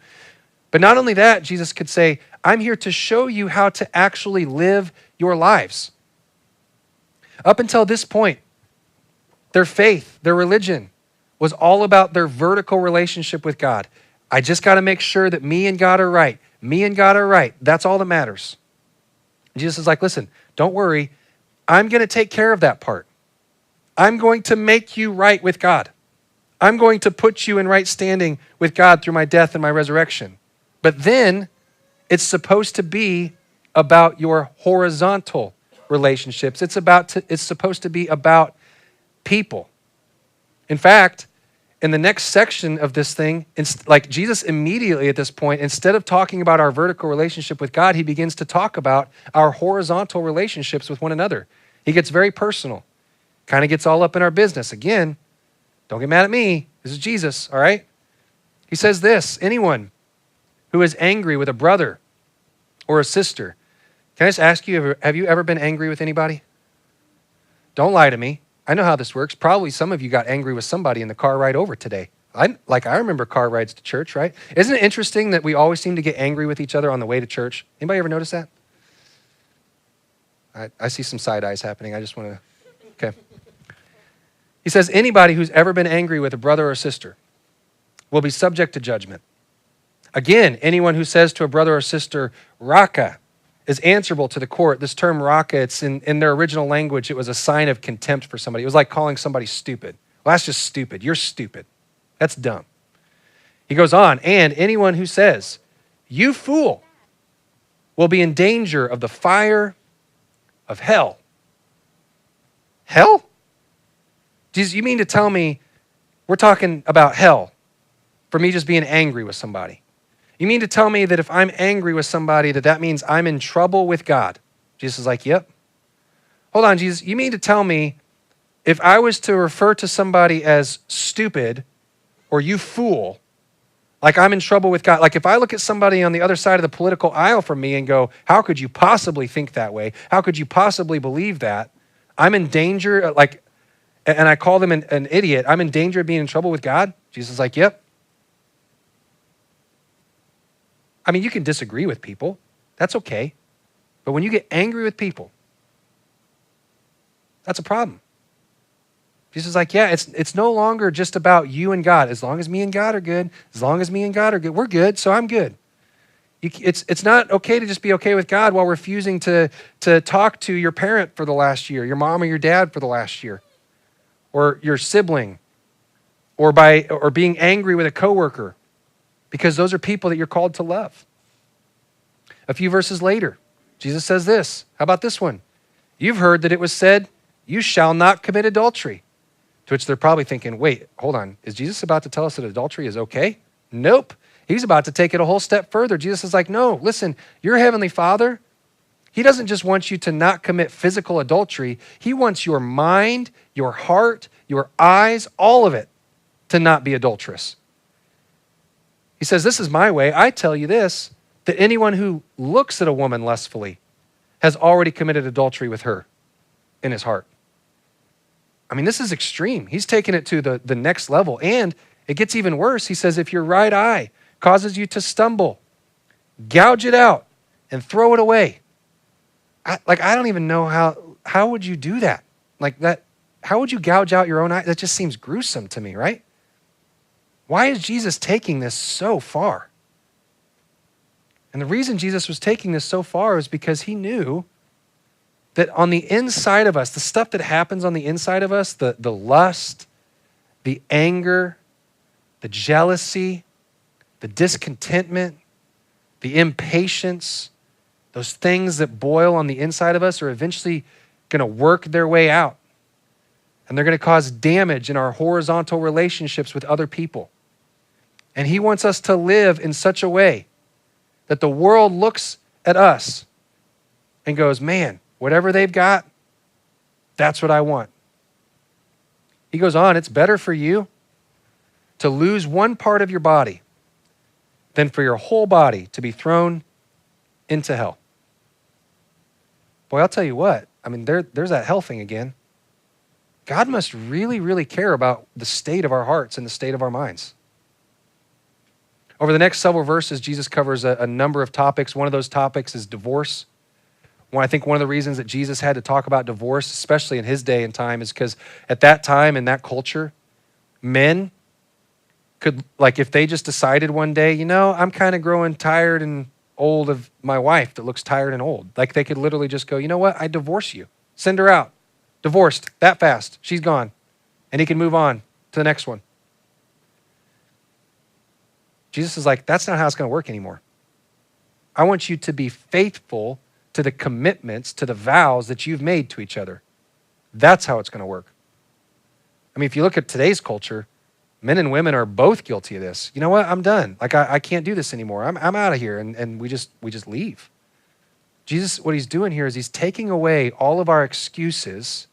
But not only that, Jesus could say, I'm here to show you how to actually live your lives. Up until this point, their faith, their religion was all about their vertical relationship with God. I just got to make sure that me and God are right. Me and God are right. That's all that matters. Jesus is like, listen, don't worry. I'm going to take care of that part. I'm going to make you right with God. I'm going to put you in right standing with God through my death and my resurrection. But then it's supposed to be about your horizontal relationships. It's supposed to be about people. In fact, in the next section of this thing, like Jesus immediately at this point, instead of talking about our vertical relationship with God, he begins to talk about our horizontal relationships with one another. He gets very personal, kind of gets all up in our business. Again, don't get mad at me. This is Jesus, all right? He says this, anyone who is angry with a brother or a sister, can I just ask you, have you ever been angry with anybody? Don't lie to me. I know how this works. Probably some of you got angry with somebody in the car ride over today. I remember car rides to church, right? Isn't it interesting that we always seem to get angry with each other on the way to church? Anybody ever notice that? I see some side eyes happening. I just want to, okay. He says, anybody who's ever been angry with a brother or sister will be subject to judgment. Again, anyone who says to a brother or sister, Raka, is answerable to the court. This term Raka, it's in their original language, it was a sign of contempt for somebody. It was like calling somebody stupid. Well, that's just stupid. You're stupid. That's dumb. He goes on, and anyone who says, you fool, will be in danger of the fire of hell. Hell? Jesus, you mean to tell me we're talking about hell for me just being angry with somebody? You mean to tell me that if I'm angry with somebody, that means I'm in trouble with God? Jesus is like, yep. Hold on, Jesus. You mean to tell me if I was to refer to somebody as stupid or you fool, like I'm in trouble with God? Like if I look at somebody on the other side of the political aisle from me and go, how could you possibly think that way? How could you possibly believe that? I'm in danger, and I call them an idiot. I'm in danger of being in trouble with God? Jesus is like, yep. I mean, you can disagree with people. That's okay. But when you get angry with people, that's a problem. Jesus is like, yeah, it's no longer just about you and God. As long as me and God are good, we're good, so I'm good. It's not okay to just be okay with God while refusing to talk to your parent for the last year, your mom or your dad for the last year, or your sibling, or being angry with a coworker, because those are people that you're called to love. A few verses later, Jesus says this. How about this one? You've heard that it was said, you shall not commit adultery. To which they're probably thinking, wait, hold on. Is Jesus about to tell us that adultery is okay? Nope. He's about to take it a whole step further. Jesus is like, no, listen, your heavenly Father, he doesn't just want you to not commit physical adultery. He wants your mind, your heart, your eyes, all of it to not be adulterous. He says, this is my way. I tell you this, that anyone who looks at a woman lustfully has already committed adultery with her in his heart. I mean, this is extreme. He's taking it to the next level. And it gets even worse. He says, if your right eye causes you to stumble, gouge it out and throw it away. I don't even know how would you do that? Like that, how would you gouge out your own eye? That just seems gruesome to me, right? Why is Jesus taking this so far? And the reason Jesus was taking this so far is because he knew that on the inside of us, the stuff that happens on the inside of us, the lust, the anger, the jealousy, the discontentment, the impatience, those things that boil on the inside of us are eventually going to work their way out. And they're going to cause damage in our horizontal relationships with other people. And he wants us to live in such a way that the world looks at us and goes, man, whatever they've got, that's what I want. He goes on, it's better for you to lose one part of your body than for your whole body to be thrown into hell. Boy, I'll tell you what, I mean, there's that hell thing again. God must really, really care about the state of our hearts and the state of our minds. Over the next several verses, Jesus covers a number of topics. One of those topics is divorce. I think one of the reasons that Jesus had to talk about divorce, especially in his day and time, is because at that time, in that culture, men could, like if they just decided one day, I'm kind of growing tired and old of my wife that looks tired and old. Like they could literally just go, you know what? I divorce you. Send her out. Divorced that fast. She's gone. And he can move on to the next one. Jesus is like, that's not how it's going to work anymore. I want you to be faithful to the commitments, to the vows that you've made to each other. That's how it's going to work. I mean, if you look at today's culture, men and women are both guilty of this. You know what? I'm done. Like, I can't do this anymore. I'm out of here. And we just leave. Jesus, what he's doing here is he's taking away all of our excuses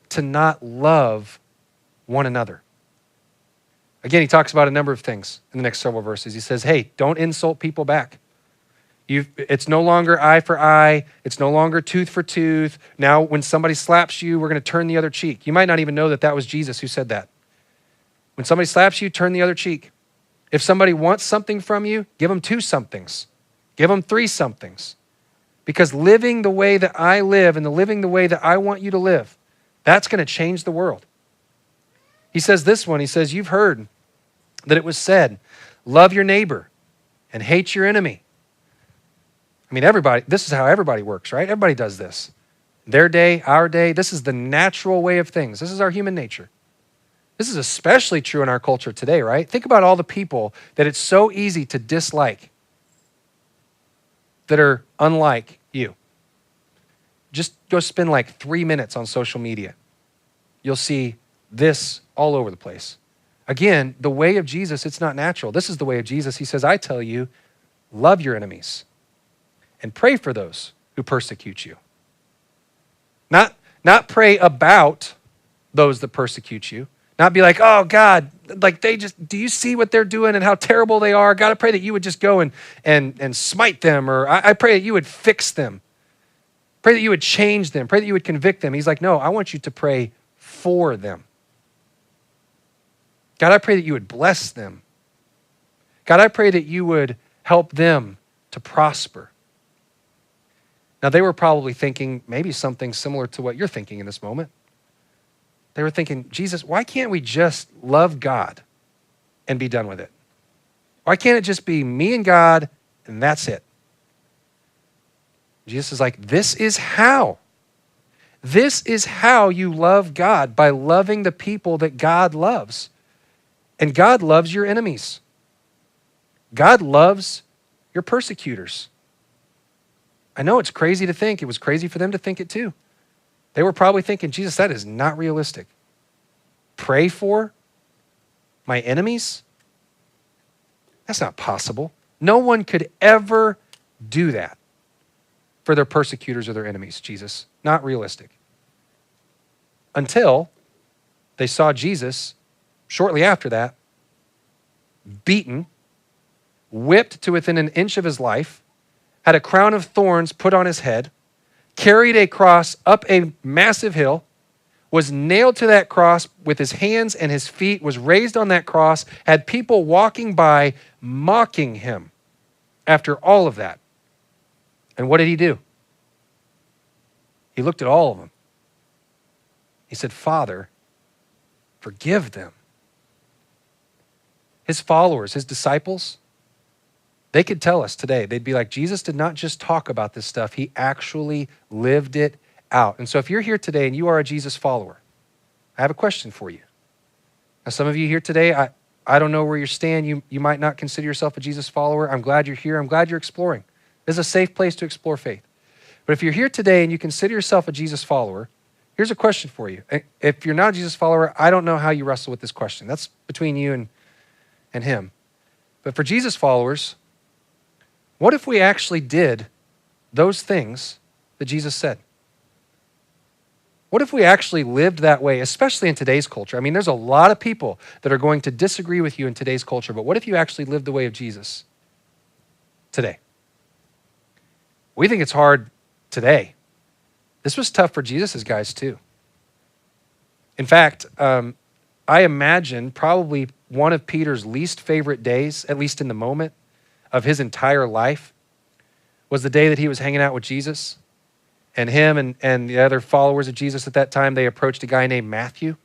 to not love one another. Again, he talks about a number of things in the next several verses. He says, hey, don't insult people back. It's no longer eye for eye. It's no longer tooth for tooth. Now, when somebody slaps you, we're going to turn the other cheek. You might not even know that that was Jesus who said that. When somebody slaps you, turn the other cheek. If somebody wants something from you, give them 2 somethings. Give them 3 somethings. Because living the way that I live and living the way that I want you to live, that's going to change the world. He says this one, he says, you've heard that it was said, love your neighbor and hate your enemy. I mean, everybody, this is how everybody works, right? Everybody does this. Their day, our day, this is the natural way of things. This is our human nature. This is especially true in our culture today, right? Think about all the people that it's so easy to dislike that are unlike you. Just go spend like 3 minutes on social media. You'll see this all over the place. Again, the way of Jesus, it's not natural. This is the way of Jesus. He says, I tell you, love your enemies and pray for those who persecute you. Not pray about those that persecute you. Not be like, oh God, like do you see what they're doing and how terrible they are? God, I pray that you would just go and smite them, or I pray that you would fix them. Pray that you would change them. Pray that you would convict them. He's like, no, I want you to pray for them. God, I pray that you would bless them. God, I pray that you would help them to prosper. Now, they were probably thinking maybe something similar to what you're thinking in this moment. They were thinking, Jesus, why can't we just love God and be done with it? Why can't it just be me and God and that's it? Jesus is like, this is how. This is how you love God, by loving the people that God loves. And God loves your enemies. God loves your persecutors. I know it's crazy to think. It was crazy for them to think it too. They were probably thinking, Jesus, that is not realistic. Pray for my enemies? That's not possible. No one could ever do that for their persecutors or their enemies, Jesus. Not realistic. Until they saw Jesus shortly after that, beaten, whipped to within an inch of his life, had a crown of thorns put on his head, carried a cross up a massive hill, was nailed to that cross with his hands and his feet, was raised on that cross, had people walking by mocking him after all of that. And what did he do? He looked at all of them. He said, Father, forgive them. His followers, his disciples, they could tell us today, they'd be like, Jesus did not just talk about this stuff, he actually lived it out. And so if you're here today and you are a Jesus follower, I have a question for you. Now, some of you here today, I don't know where you stand. You might not consider yourself a Jesus follower. I'm glad you're here. I'm glad you're exploring. This is a safe place to explore faith. But if you're here today and you consider yourself a Jesus follower, here's a question for you. If you're not a Jesus follower, I don't know how you wrestle with this question. That's between you and him. But for Jesus followers, what if we actually did those things that Jesus said? What if we actually lived that way, especially in today's culture? I mean, there's a lot of people that are going to disagree with you in today's culture, but what if you actually lived the way of Jesus today? We think it's hard today. This was tough for Jesus' guys too. In fact, I imagine probably one of Peter's least favorite days, at least in the moment, of his entire life was the day that he was hanging out with Jesus. And him and the other followers of Jesus at that time, they approached a guy named Matthew.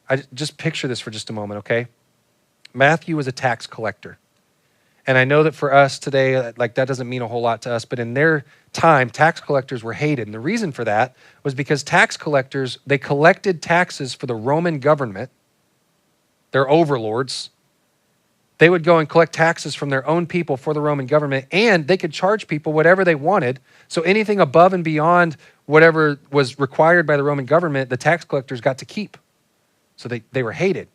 I just picture this for just a moment, okay? Matthew was a tax collector. And I know that for us today, like that doesn't mean a whole lot to us, but in their time, tax collectors were hated. And the reason for that was because tax collectors, they collected taxes for the Roman government, their overlords. They would go and collect taxes from their own people for the Roman government, and they could charge people whatever they wanted. So anything above and beyond whatever was required by the Roman government, the tax collectors got to keep. So they were hated.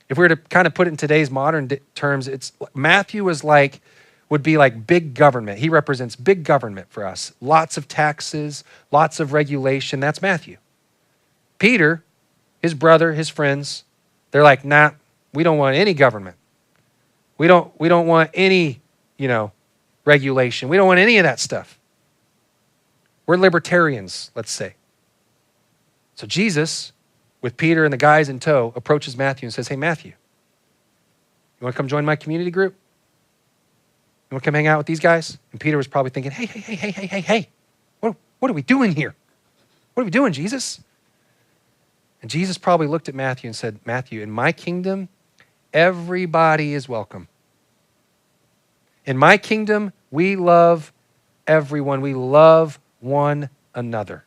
If we were to kind of put it in today's modern terms, it's Matthew would be like big government. He represents big government for us. Lots of taxes, lots of regulation. That's Matthew. Peter, his brother, his friends, they're like, nah, we don't want any government. We don't want any, regulation. We don't want any of that stuff. We're libertarians, let's say. So Jesus, with Peter and the guys in tow, approaches Matthew and says, hey, Matthew, you want to come join my community group? You want to come hang out with these guys? And Peter was probably thinking, hey, what are we doing here? What are we doing, Jesus? And Jesus probably looked at Matthew and said, Matthew, in my kingdom, everybody is welcome. In my kingdom, we love everyone. We love one another.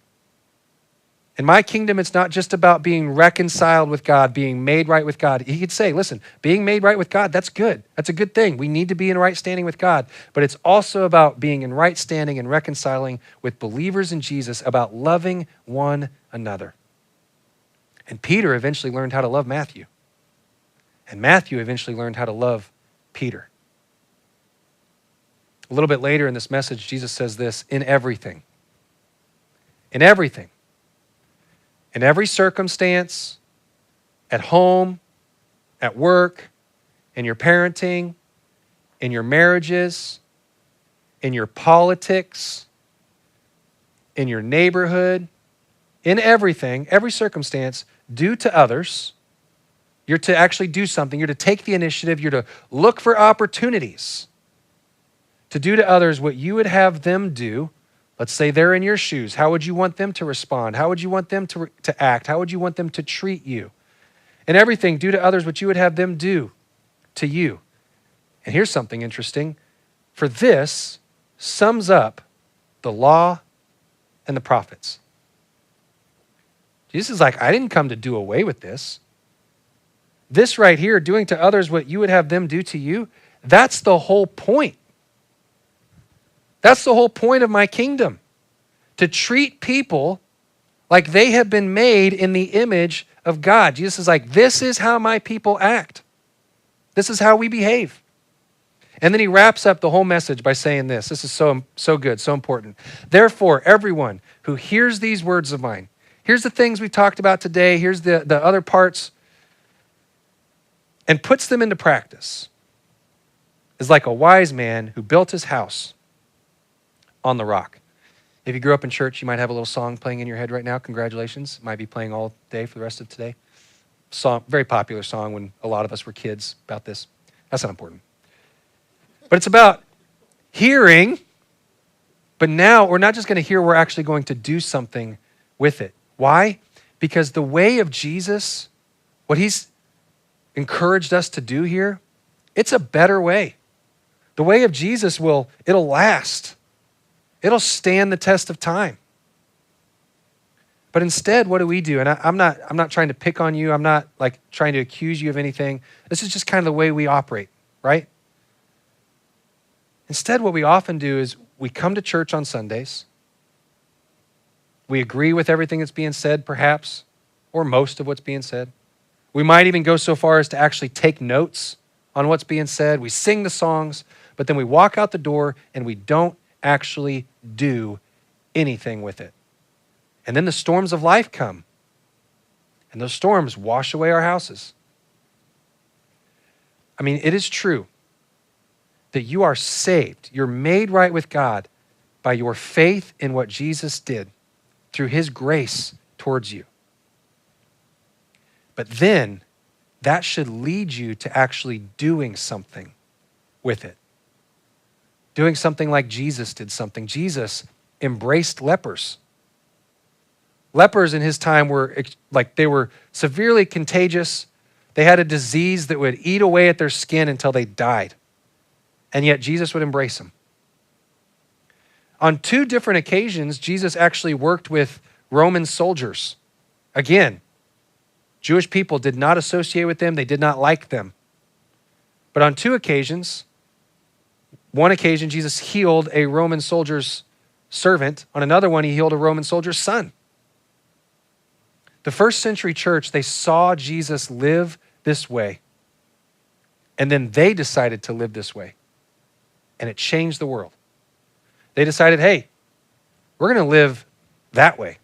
In my kingdom, it's not just about being reconciled with God, being made right with God. He could say, listen, being made right with God, that's good. That's a good thing. We need to be in right standing with God. But it's also about being in right standing and reconciling with believers in Jesus, about loving one another. And Peter eventually learned how to love Matthew. And Matthew eventually learned how to love Peter. A little bit later in this message, Jesus says this, in everything. In everything. In every circumstance, at home, at work, in your parenting, in your marriages, in your politics, in your neighborhood, in everything, every circumstance, do to others. You're to actually do something. You're to take the initiative. You're to look for opportunities to do to others what you would have them do. Let's say they're in your shoes. How would you want them to respond? How would you want them to act? How would you want them to treat you? And everything, do to others what you would have them do to you. And here's something interesting. For this sums up the law and the prophets. Jesus is like, I didn't come to do away with this. This right here, doing to others what you would have them do to you, that's the whole point. That's the whole point of my kingdom, to treat people like they have been made in the image of God. Jesus is like, this is how my people act. This is how we behave. And then he wraps up the whole message by saying this. This is so good, so important. Therefore, everyone who hears these words of mine, here's the things we talked about today, here's the other parts, and puts them into practice, is like a wise man who built his house on the rock. If you grew up in church, you might have a little song playing in your head right now. Congratulations. It might be playing all day for the rest of today. Song, very popular song when a lot of us were kids about this. That's not important. But it's about hearing, but now we're not just going to hear, we're actually going to do something with it. Why? Because the way of Jesus, what he's encouraged us to do here, it's a better way. The way of Jesus it'll last. It'll stand the test of time. But instead, what do we do? And I'm not trying to pick on you. I'm not like trying to accuse you of anything. This is just kind of the way we operate, right? Instead, what we often do is we come to church on Sundays. We agree with everything that's being said, perhaps, or most of what's being said. We might even go so far as to actually take notes on what's being said. We sing the songs, but then we walk out the door and we don't actually do anything with it. And then the storms of life come, and those storms wash away our houses. I mean, it is true that you are saved. You're made right with God by your faith in what Jesus did through his grace towards you. But then that should lead you to actually doing something with it. Doing something like Jesus did something. Jesus embraced lepers. Lepers in his time were severely contagious. They had a disease that would eat away at their skin until they died. and yet Jesus would embrace them. On 2 different occasions, Jesus actually worked with Roman soldiers. Again, Jewish people did not associate with them. They did not like them. But on 2 occasions, one occasion, Jesus healed a Roman soldier's servant. On another one, he healed a Roman soldier's son. The first century church, they saw Jesus live this way. And then they decided to live this way. And it changed the world. They decided, hey, we're going to live that way.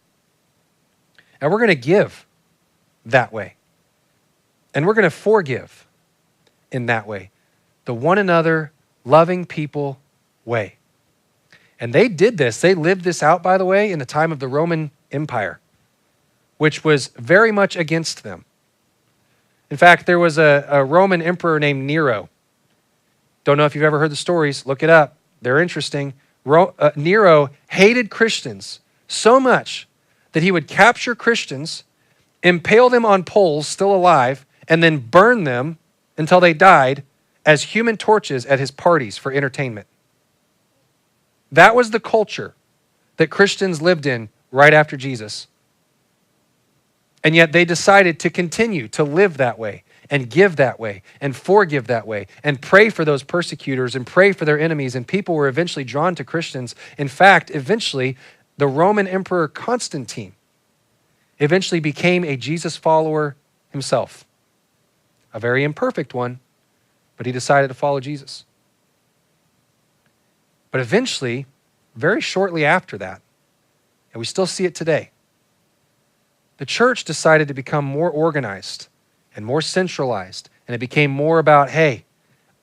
And we're going to give that way. And we're going to forgive in that way. The one another, loving people way. And they did this. They lived this out, by the way, in the time of the Roman Empire, which was very much against them. In fact, there was a Roman emperor named Nero. Don't know if you've ever heard the stories. Look it up. They're interesting. Nero hated Christians so much that he would capture Christians, impale them on poles still alive, and then burn them until they died as human torches at his parties for entertainment. That was the culture that Christians lived in right after Jesus. And yet they decided to continue to live that way and give that way and forgive that way and pray for those persecutors and pray for their enemies. And people were eventually drawn to Christians. In fact, eventually, the Roman Emperor Constantine eventually became a Jesus follower himself. A very imperfect one, but he decided to follow Jesus. But eventually, very shortly after that, and we still see it today, the church decided to become more organized and more centralized. And it became more about, hey,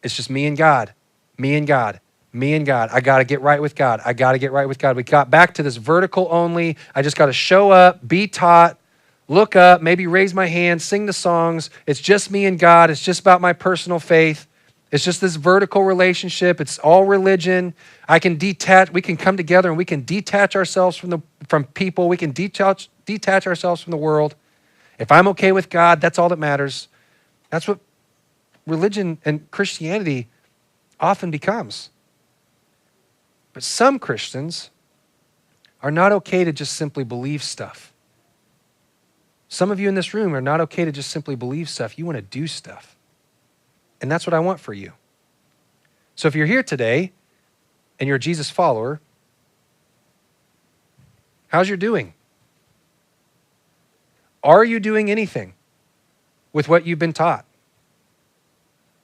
it's just me and God, me and God, me and God. I got to get right with God. I got to get right with God. We got back to this vertical only. I just got to show up, be taught, look up, maybe raise my hand, sing the songs. It's just me and God. It's just about my personal faith. It's just this vertical relationship. It's all religion. We can come together and we can detach ourselves from people. We can detach ourselves from the world. If I'm okay with God, that's all that matters. That's what religion and Christianity often becomes. But some Christians are not okay to just simply believe stuff. Some of you in this room are not okay to just simply believe stuff. You want to do stuff. And that's what I want for you. So if you're here today and you're a Jesus follower, how's your doing? Are you doing anything with what you've been taught?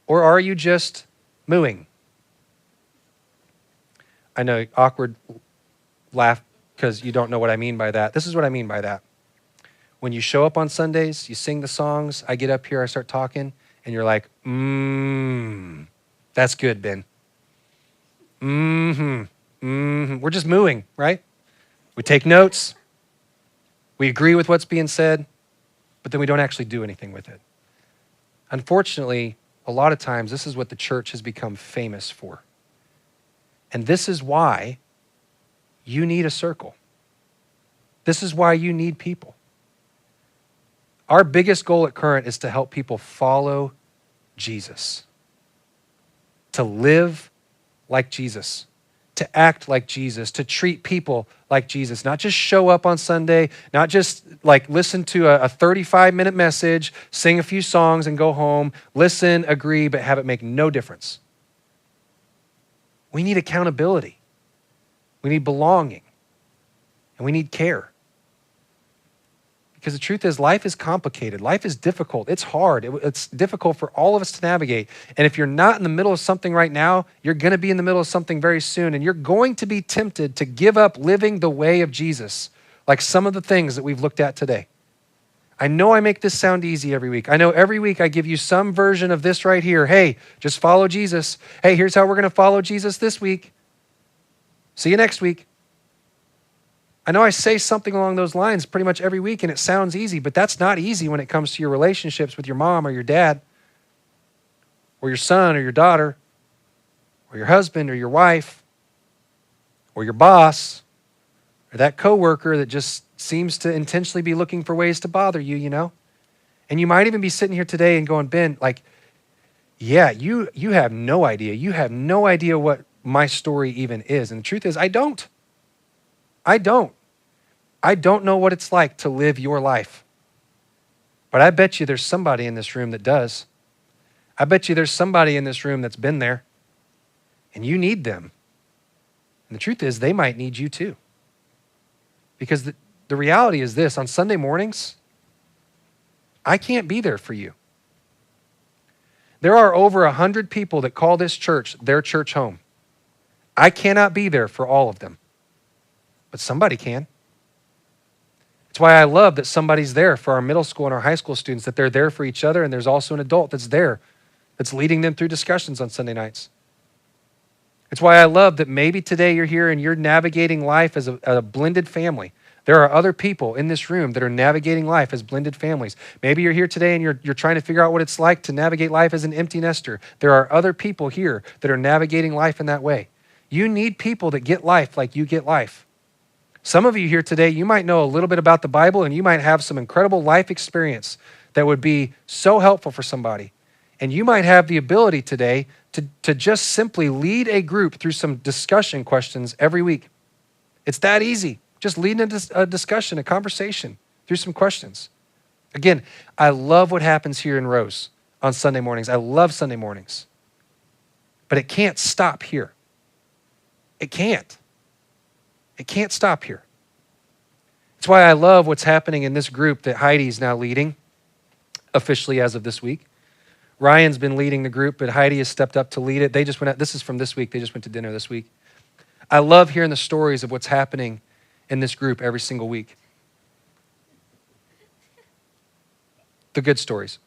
Or are you just mooing? I know, awkward laugh because you don't know what I mean by that. This is what I mean by that. When you show up on Sundays, you sing the songs, I get up here, I start talking, and you're like, that's good, Ben. We're just mooing, right? We take notes. We agree with what's being said, but then we don't actually do anything with it. Unfortunately, a lot of times, this is what the church has become famous for. And this is why you need a circle. This is why you need people. Our biggest goal at Current is to help people follow Jesus, to live like Jesus, to act like Jesus, to treat people like Jesus, not just show up on Sunday, not just like listen to a 35-minute message, sing a few songs and go home, listen, agree, but have it make no difference. We need accountability. We need belonging. And we need care. Because the truth is, life is complicated. Life is difficult. It's hard. It's difficult for all of us to navigate. And if you're not in the middle of something right now, you're going to be in the middle of something very soon. And you're going to be tempted to give up living the way of Jesus, like some of the things that we've looked at today. I know I make this sound easy every week. I know every week I give you some version of this right here. Hey, just follow Jesus. Hey, here's how we're going to follow Jesus this week. See you next week. I know I say something along those lines pretty much every week, and it sounds easy, but that's not easy when it comes to your relationships with your mom or your dad or your son or your daughter or your husband or your wife or your boss or that coworker that just seems to intentionally be looking for ways to bother you, you know? And you might even be sitting here today and going, Ben, like, yeah, you have no idea. You have no idea what my story even is. And the truth is, I don't. I don't know what it's like to live your life. But I bet you there's somebody in this room that does. I bet you there's somebody in this room that's been there, and you need them. And the truth is, they might need you too. Because the reality is this, on Sunday mornings, I can't be there for you. There are over 100 people that call this church their church home. I cannot be there for all of them, but somebody can. It's why I love that somebody's there for our middle school and our high school students, that they're there for each other, and there's also an adult that's there, that's leading them through discussions on Sunday nights. It's why I love that maybe today you're here and you're navigating life as a blended family. There are other people in this room that are navigating life as blended families. Maybe you're here today and you're trying to figure out what it's like to navigate life as an empty nester. There are other people here that are navigating life in that way. You need people that get life like you get life. Some of you here today, you might know a little bit about the Bible and you might have some incredible life experience that would be so helpful for somebody. And you might have the ability today to just simply lead a group through some discussion questions every week. It's that easy. Just leading a discussion, a conversation through some questions. Again, I love what happens here in Rose on Sunday mornings. I love Sunday mornings. But it can't stop here. It can't. It can't stop here. That's why I love what's happening in this group that Heidi's now leading, officially as of this week. Ryan's been leading the group, but Heidi has stepped up to lead it. They just went out, this is from this week, they just went to dinner this week. I love hearing the stories of what's happening in this group every single week. The good stories.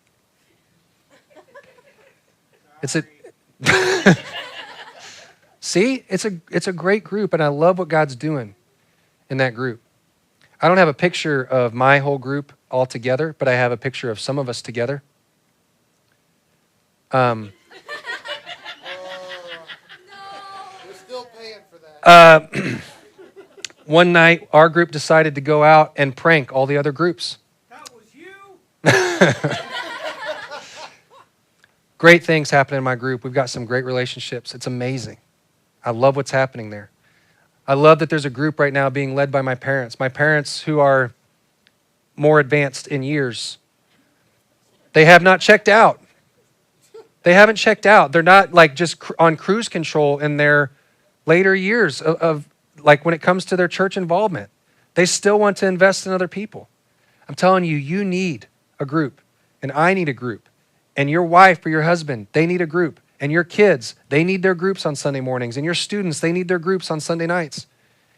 See, it's a great group, and I love what God's doing in that group. I don't have a picture of my whole group all together, but I have a picture of some of us together. We're still paying for that. One night, our group decided to go out and prank all the other groups. That was you? Great things happen in my group. We've got some great relationships. It's amazing. I love what's happening there. I love that there's a group right now being led by my parents who are more advanced in years. They have not checked out. They haven't checked out. They're not like just on cruise control in their later years of like when it comes to their church involvement. They still want to invest in other people. I'm telling you, you need a group, and I need a group, and your wife or your husband, they need a group, and your kids, they need their groups on Sunday mornings, and your students, they need their groups on Sunday nights.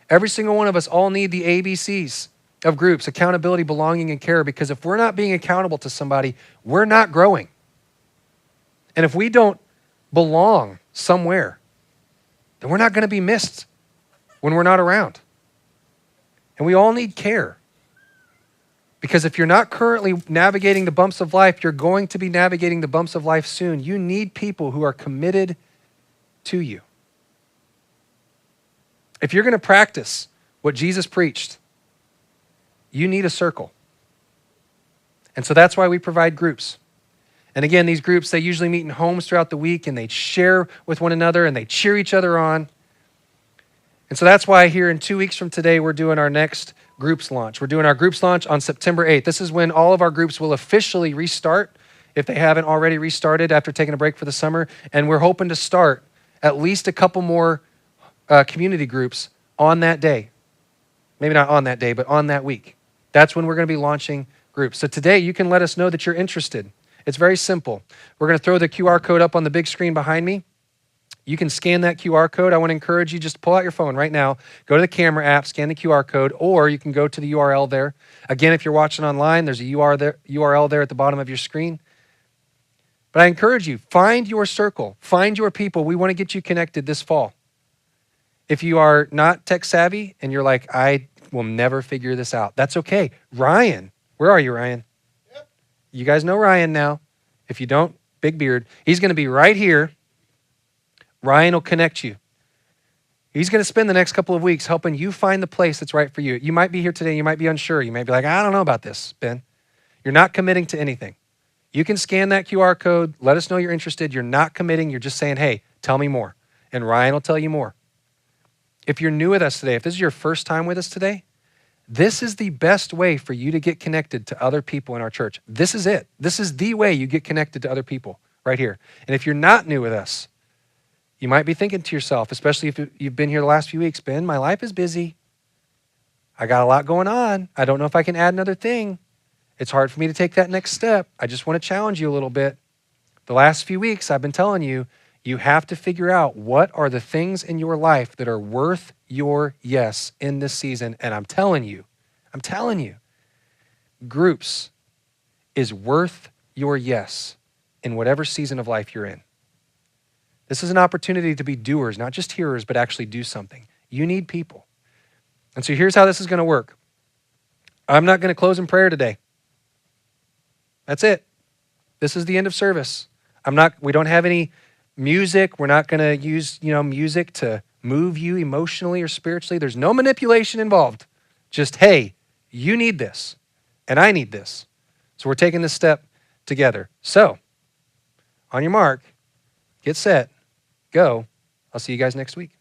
Every single one of us all need the ABCs of groups: accountability, belonging, and care, because if we're not being accountable to somebody, we're not growing. And if we don't belong somewhere, then we're not going to be missed when we're not around. And we all need care. Because if you're not currently navigating the bumps of life, you're going to be navigating the bumps of life soon. You need people who are committed to you. If you're going to practice what Jesus preached, you need a circle. And so that's why we provide groups. And again, these groups, they usually meet in homes throughout the week, and they share with one another, and they cheer each other on. And so that's why here in 2 weeks from today, we're doing our next groups launch. We're doing our groups launch on September 8th. This is when all of our groups will officially restart, if they haven't already restarted after taking a break for the summer. And we're hoping to start at least a couple more community groups on that day. Maybe not on that day, but on that week. That's when we're going to be launching groups. So today, you can let us know that you're interested. It's very simple. We're going to throw the QR code up on the big screen behind me. You can scan that QR code. I want to encourage you, just pull out your phone right now, go to the camera app, scan the QR code, or you can go to the URL there. Again, if you're watching online, there's a URL there at the bottom of your screen. But I encourage you, find your circle, find your people. We want to get you connected this fall. If you are not tech savvy and you're like, I will never figure this out, that's okay. Ryan, where are you, Ryan? Yep. You guys know Ryan now. If you don't, big beard. He's going to be right here. Ryan will connect you. He's going to spend the next couple of weeks helping you find the place that's right for you. You might be here today, you might be unsure. You might be like, I don't know about this, Ben. You're not committing to anything. You can scan that QR code. Let us know you're interested. You're not committing. You're just saying, hey, tell me more. And Ryan will tell you more. If you're new with us today, if this is your first time with us today, this is the best way for you to get connected to other people in our church. This is it. This is the way you get connected to other people right here. And if you're not new with us, you might be thinking to yourself, especially if you've been here the last few weeks, Ben, my life is busy. I got a lot going on. I don't know if I can add another thing. It's hard for me to take that next step. I just want to challenge you a little bit. The last few weeks, I've been telling you, you have to figure out what are the things in your life that are worth your yes in this season. And I'm telling you, groups is worth your yes in whatever season of life you're in. This is an opportunity to be doers, not just hearers, but actually do something. You need people. And so here's how this is going to work. I'm not going to close in prayer today. That's it. This is the end of service. We don't have any music. We're not going to use, music to move you emotionally or spiritually. There's no manipulation involved. Just, hey, you need this and I need this. So we're taking this step together. So on your mark, get set, go. I'll see you guys next week.